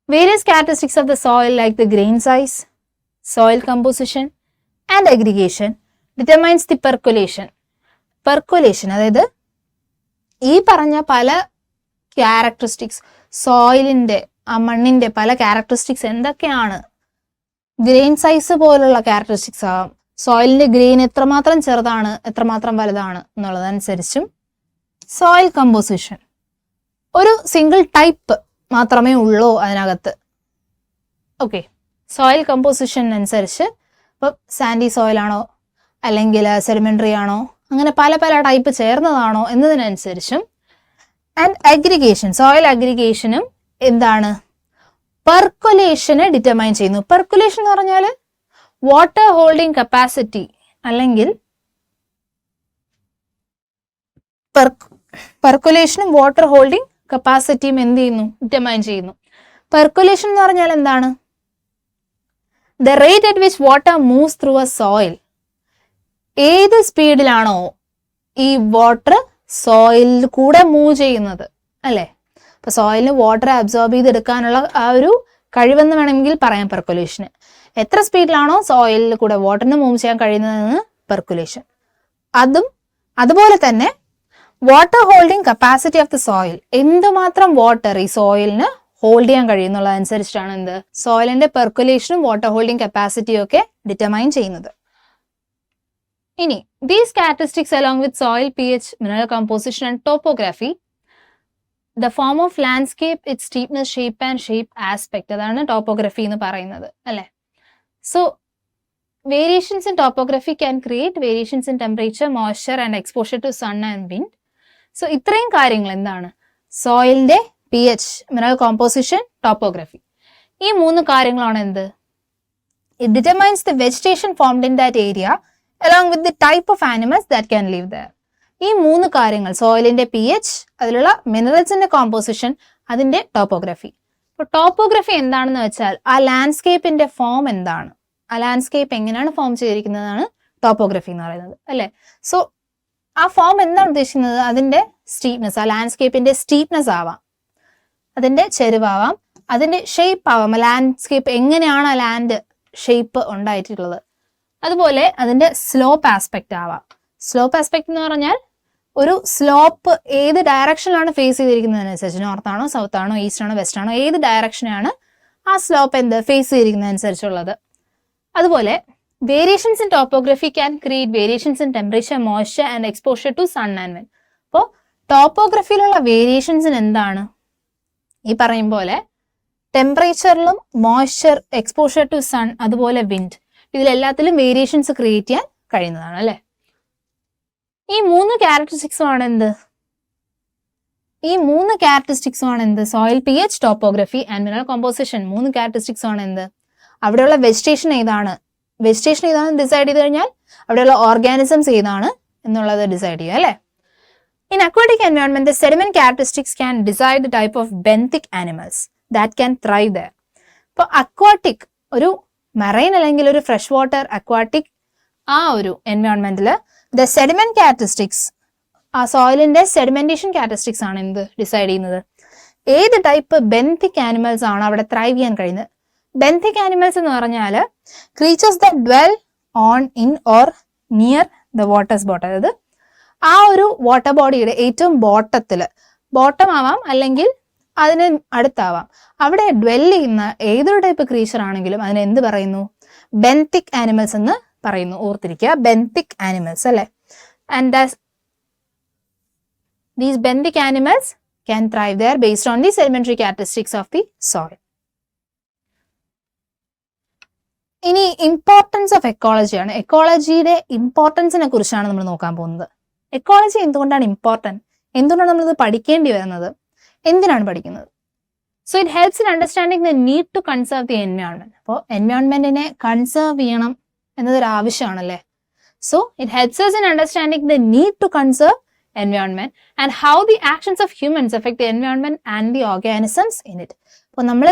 Various characteristics of the soil like the grain size, soil composition and aggregation determines the percolation. Percolation അതായത് ഈ പറഞ്ഞ പല ക്യാരക്ടറിസ്റ്റിക്സ്, സോയിലിന്റെ ആ മണ്ണിന്റെ പല ക്യാരക്ടറിസ്റ്റിക്സ് എന്തൊക്കെയാണ് ഗ്രെയിൻ സൈസ് പോലുള്ള ക്യാരക്ടറിസ്റ്റിക്സ് ആവാം. സോയിലിന്റെ ഗ്രെയിൻ എത്രമാത്രം ചെറുതാണ് എത്രമാത്രം വലുതാണ് എന്നുള്ളതനുസരിച്ചും. സോയിൽ കമ്പോസിഷൻ, ഒരു സിംഗിൾ ടൈപ്പ് മാത്രമേ ഉള്ളൂ അതിനകത്ത്. ഓക്കെ, സോയിൽ കമ്പോസിഷൻ അനുസരിച്ച് ഇപ്പം സാൻഡി സോയിലാണോ അല്ലെങ്കിൽ സെഡിമെന്ററി ആണോ അങ്ങനെ പല പല ടൈപ്പ് ചേർന്നതാണോ എന്നതിനനുസരിച്ചും. ആൻഡ് അഗ്രിഗേഷൻ, സോയിൽ അഗ്രിഗേഷനും എന്താണ്, പെർക്കുലേഷനെ ഡിറ്റർമൈൻ ചെയ്യുന്നു. പെർക്കുലേഷൻ എന്ന് പറഞ്ഞാൽ വാട്ടർ ഹോൾഡിംഗ് കപ്പാസിറ്റി അല്ലെങ്കിൽ പെർക്കുലേഷനും വാട്ടർ ഹോൾഡിംഗ് കപ്പാസിറ്റിയും എന്ത് ചെയ്യുന്നു, ഡിറ്റർമൈൻ ചെയ്യുന്നു. പെർക്കുലേഷൻ എന്ന് പറഞ്ഞാൽ എന്താണ്, the rate at which water moves through A soil. ഏത് സ്പീഡിലാണോ ഈ വാട്ടർ സോയിലിൽ കൂടെ മൂവ് ചെയ്യുന്നത് അല്ലേ. അപ്പൊ സോയിലിന് വാട്ടർ അബ്സോർബ് ചെയ്തെടുക്കാനുള്ള ആ ഒരു കഴിവെന്ന് വേണമെങ്കിൽ പറയാം പെർക്കുലേഷന്. എത്ര സ്പീഡിലാണോ സോയിലിൽ കൂടെ വാട്ടറിന് മൂവ് ചെയ്യാൻ കഴിയുന്നതെന്ന് പെർക്കുലേഷൻ. അതുപോലെ തന്നെ water holding capacity of the soil, എന്തുമാത്രം വാട്ടർ ഈ സോയിലിന് ഹോൾഡ് ചെയ്യാൻ കഴിയുന്നുള്ളതനുസരിച്ചിട്ടാണ് എന്ത്, സോയിലിന്റെ പെർക്കുലേഷനും വാട്ടർ ഹോൾഡിംഗ് കപ്പാസിറ്റിയും ഒക്കെ ഡിറ്റർമൈൻ ചെയ്യുന്നത്. ഇനി these characteristics along with soil pH, mineral composition and topography, the form of landscape, it steepness, shape and shape aspect, അതാണ് topography എന്ന് പറയുന്നത് അല്ലെ. So variations in topography can create variations in temperature, moisture and exposure to sun and wind. So ഇത്രയും കാര്യങ്ങൾ എന്താണ്, സോയിലിന്റെ pH, mineral composition, topography, ഈ 3 കാര്യങ്ങളാണ് എന്ത്, it determines the vegetation formed in that area along with the type of animals that can live there. ഈ 3 കാര്യങ്ങൾ, സോയിലിന്റെ pH, അതിലുള്ള മിനറൽസിന്റെ കോമ്പോസിഷൻ, അതിന്റെ ടോപ്പോഗ്രഫി. അപ്പോൾ ടോപ്പോഗ്രഫി എന്താണെന്ന് വെച്ചാൽ ആ ലാൻഡ്സ്കേപ്പിന്റെ ഫോം എന്താണ്, ആ ലാൻഡ്സ്കേപ്പ് എങ്ങനെയാണ് ഫോം ചെയ്തിരിക്കുന്നതാണ് ടോപ്പോഗ്രഫി എന്ന് പറയുന്നത് അല്ലെ. സോ ആ ഫോം എന്താണ് ഉദ്ദേശിക്കുന്നത്, അതിന്റെ സ്റ്റീപ്നെസ്, ആ ലാൻഡ്സ്കേപ്പിന്റെ സ്റ്റീപ്നെസ് ആവാം, അതിന്റെ ചെരുവാവാം, അതിന്റെ ഷേപ്പ് ആവാം, ലാൻഡ്സ്കേപ്പ് എങ്ങനെയാണ് ആ ലാൻഡ് ഷേപ്പ് ഉണ്ടായിട്ടുള്ളത്. അതുപോലെ അതിന്റെ സ്ലോപ്പ് ആസ്പെക്ട് ആവാം. സ്ലോപ്പ് ആസ്പെക്ട് എന്ന് പറഞ്ഞാൽ ഒരു സ്ലോപ്പ് ഏത് ഡയറക്ഷനിലാണ് ഫേസ് ചെയ്തിരിക്കുന്നതിനനുസരിച്ച്, നോർത്താണോ സൗത്താണോ ഈസ്റ്റ് ആണോ വെസ്റ്റ് ആണോ, ഏത് ഡയറക്ഷനാണ് ആ സ്ലോപ്പ് എന്ത് ഫേസ് ചെയ്തിരിക്കുന്നതനുസരിച്ചുള്ളത്. അതുപോലെ variations in topography can create variations in temperature, moisture and exposure to sun and wind. അപ്പോൾ ടോപ്പോഗ്രഫിയിലുള്ള വേരിയേഷൻസിന് എന്താണ്, ഈ പറയും പോലെ ടെമ്പറേച്ചറിലും മോയ്സ്ചർ, എക്സ്പോഷർ ടു സൺ, അതുപോലെ വിൻഡ്, ഇതിലെല്ലാത്തിലും വേരിയേഷൻസ് ക്രിയേറ്റ് ചെയ്യാൻ കഴിയുന്നതാണ് അല്ലെ. ഈ 3 ക്യാരക്ടറിസ്റ്റിക്സുമാണ് എന്ത്, soil pH, topography and mineral composition. 3 ക്യാരക്ടറിസ്റ്റിക്സുമാണ് എന്ത്, അവിടെയുള്ള വെജിറ്റേഷൻ ഏതാണ് ഡിസൈഡ് ചെയ്ത് കഴിഞ്ഞാൽ അവിടെയുള്ള ഓർഗാനിസംസ് ഏതാണ് എന്നുള്ളത് ഡിസൈഡ് ചെയ്യുക അല്ലെ. In aquatic environment, the sediment characteristics can decide the type of benthic animals that can thrive there. ഇപ്പോൾ അക്വാട്ടിക്, ഒരു മറൈൻ അല്ലെങ്കിൽ ഒരു ഫ്രഷ് വാട്ടർ അക്വാട്ടിക് ആ ഒരു എൻവയോൺമെന്റിൽ ദ സെഡിമെന്റ് ക്യാരക്ടറിസ്റ്റിക്സ്, ആ സോയിലിന്റെ സെഡിമെന്റേഷൻ ക്യാരക്ടറിസ്റ്റിക്സ് ആണ് എന്ത് ഡിസൈഡ് ചെയ്യുന്നത്, ഏത് ടൈപ്പ് ബെന്തിക് ആനിമൽസ് ആണ് അവിടെ ത്രൈവ് ചെയ്യാൻ കഴിയുന്നത്. ബെന്തിക് ആനിമൽസ് എന്ന് പറഞ്ഞാൽ creatures that dwell on, in or near the waters bottom, അതായത് ആ ഒരു വാട്ടർ ബോഡിയുടെ ഏറ്റവും ബോട്ടം ആവാം അല്ലെങ്കിൽ അതിന് അടുത്താവാം, അവിടെ ഡ്വെൽ ചെയ്യുന്ന ഏതൊരു ടൈപ്പ് ക്രീച്ചർ ആണെങ്കിലും അതിന് എന്ത് പറയുന്നു, ബെന്തിക് ആനിമൽസ് എന്ന് പറയുന്നു. ഓർത്തിരിക്കുക, ബെന്തിക് ആനിമൽസ് അല്ലെ. And these benthic animals can thrive there based on the sedimentary characteristics of the soil. ഇനി ഇമ്പോർട്ടൻസ് ഓഫ് എക്കോളജിയാണ്. എക്കോളജിയുടെ ഇമ്പോർട്ടൻസിനെ കുറിച്ചാണ് നമ്മൾ നോക്കാൻ പോകുന്നത്. എക്കോളജി എന്തുകൊണ്ടാണ് ഇമ്പോർട്ടൻറ്റ്, എന്തുകൊണ്ടാണ് നമ്മളിത് പഠിക്കേണ്ടി വരുന്നത്, എന്തിനാണ് പഠിക്കുന്നത്. So it helps in understanding the need to conserve the environment. അപ്പോൾ എൻവയോൺമെന്റിനെ കൺസേർവ് ചെയ്യണം എന്നതൊരു ആവശ്യമാണല്ലേ. So it helps us in understanding the need to conserve environment and how the actions of humans affect the environment and the organisms in it. അപ്പോൾ നമ്മൾ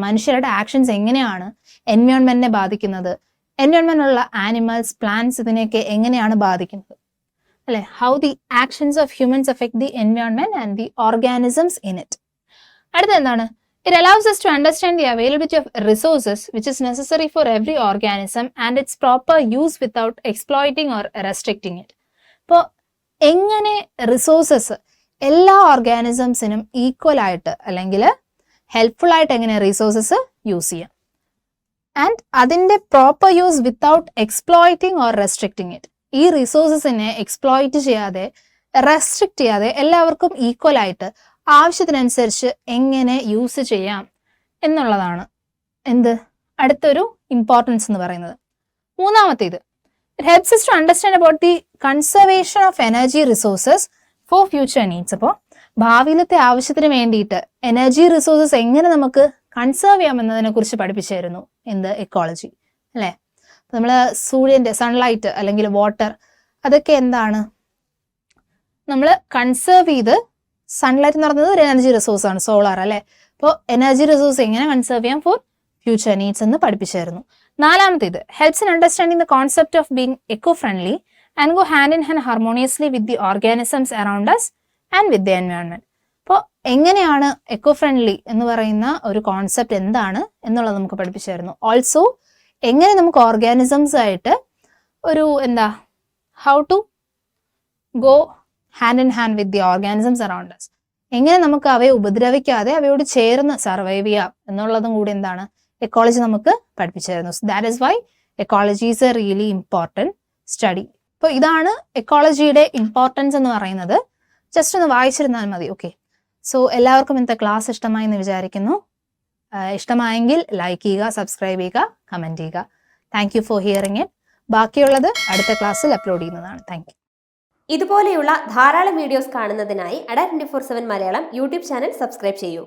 മനുഷ്യരുടെ actions എങ്ങനെയാണ് എൻവയോൺമെന്റിനെ ബാധിക്കുന്നത്, എൻവയോൺമെന്റിലുള്ള ആനിമൽസ്, പ്ലാന്റ്സ് ഇതിനെയൊക്കെ എങ്ങനെയാണ് ബാധിക്കുന്നത് അല്ലെ. How the actions of humans affect the environment and the organisms in it. അടുത്ത എന്താണ്, it allows us to understand the availability of resources which is necessary for every organism and its proper use without exploiting or restricting it. അപ്പോൾ എങ്ങനെ resources എല്ലാ and അതിൻ്റെ proper use without exploiting or restricting it. ഈ റിസോഴ്സസിനെ exploit ചെയ്യാതെ restrict ചെയ്യാതെ എല്ലാവർക്കും equal ആയിട്ട് ആവശ്യത്തിനനുസരിച്ച് എങ്ങനെ യൂസ് ചെയ്യാം എന്നുള്ളതാണ് അടുത്തൊരു ഇമ്പോർട്ടൻസ് എന്ന് പറയുന്നത്. മൂന്നാമത്തേത്, it helps us to understand about the conservation of energy resources for future needs. അപ്പോൾ ഭാവിയിലത്തെ ആവശ്യത്തിന് വേണ്ടിയിട്ട് എനർജി റിസോഴ്സസ് എങ്ങനെ നമുക്ക് കൺസേർവ് ചെയ്യാം എന്നതിനെ കുറിച്ച് പഠിപ്പിച്ചു തരുന്നു എക്കോളജി അല്ലേ. നമ്മൾ സൂര്യൻ്റെ സൺലൈറ്റ് അല്ലെങ്കിൽ വാട്ടർ അതൊക്കെ എന്താണ് നമ്മൾ കൺസേർവ് ചെയ്ത്, സൺലൈറ്റ് എന്ന് പറയുന്നത് ഒരു എനർജി റിസോഴ്സ് ആണ്, സോളാർ അല്ലേ. അപ്പോൾ എനർജി റിസോഴ്സ് എങ്ങനെ കൺസേർവ് ചെയ്യാം ഫോർ ഫ്യൂച്ചർ നീഡ്സ് എന്ന് പഠിപ്പിച്ചായിരുന്നു. നാലാമത്തേത്, helps in understanding the concept of being eco friendly and go hand in hand harmoniously with the organisms around us and with the environment. അപ്പോൾ എങ്ങനെയാണ് eco friendly എന്ന് പറയുന്ന ഒരു കോൺസെപ്റ്റ് എന്താണ് എന്നുള്ളത് നമുക്ക് പഠിപ്പിച്ചായിരുന്നു. ഓൾസോ എങ്ങനെ നമുക്ക് ഓർഗാനിസംസ് ആയിട്ട് ഒരു how to go hand in hand with the organisms around us, എങ്ങനെ നമുക്ക് അവയെ ഉപദ്രവിക്കാതെ അവയോട് ചേർന്ന് സർവൈവ് ചെയ്യാം എന്നുള്ളതും കൂടി എക്കോളജി നമുക്ക് പഠിപ്പിച്ചായിരുന്നു. That is why ecology is a really important study. അപ്പോൾ ഇതാണ് എക്കോളജിയുടെ ഇമ്പോർട്ടൻസ് എന്ന് പറയുന്നത്. ജസ്റ്റ് ഒന്ന് വായിച്ചിരുന്നാൽ മതി. ഓക്കെ, സോ എല്ലാവർക്കും ഇന്നത്തെ ക്ലാസ് ഇഷ്ടമായി എന്ന് വിചാരിക്കുന്നു. ഇഷ്ടമായെങ്കിൽ ലൈക്ക് ചെയ്യുക, സബ്സ്ക്രൈബ് ചെയ്യുക, കമൻറ്റ് ചെയ്യുക. Thank you for hearing it. ബാക്കിയുള്ളത് അടുത്ത ക്ലാസ്സിൽ അപ്ലോഡ് ചെയ്യുന്നതാണ്. Thank you. ഇതുപോലെയുള്ള ധാരാളം വീഡിയോസ് കാണുന്നതിനായി അഡ 24/7 മലയാളം യൂട്യൂബ് ചാനൽ സബ്സ്ക്രൈബ് ചെയ്യൂ.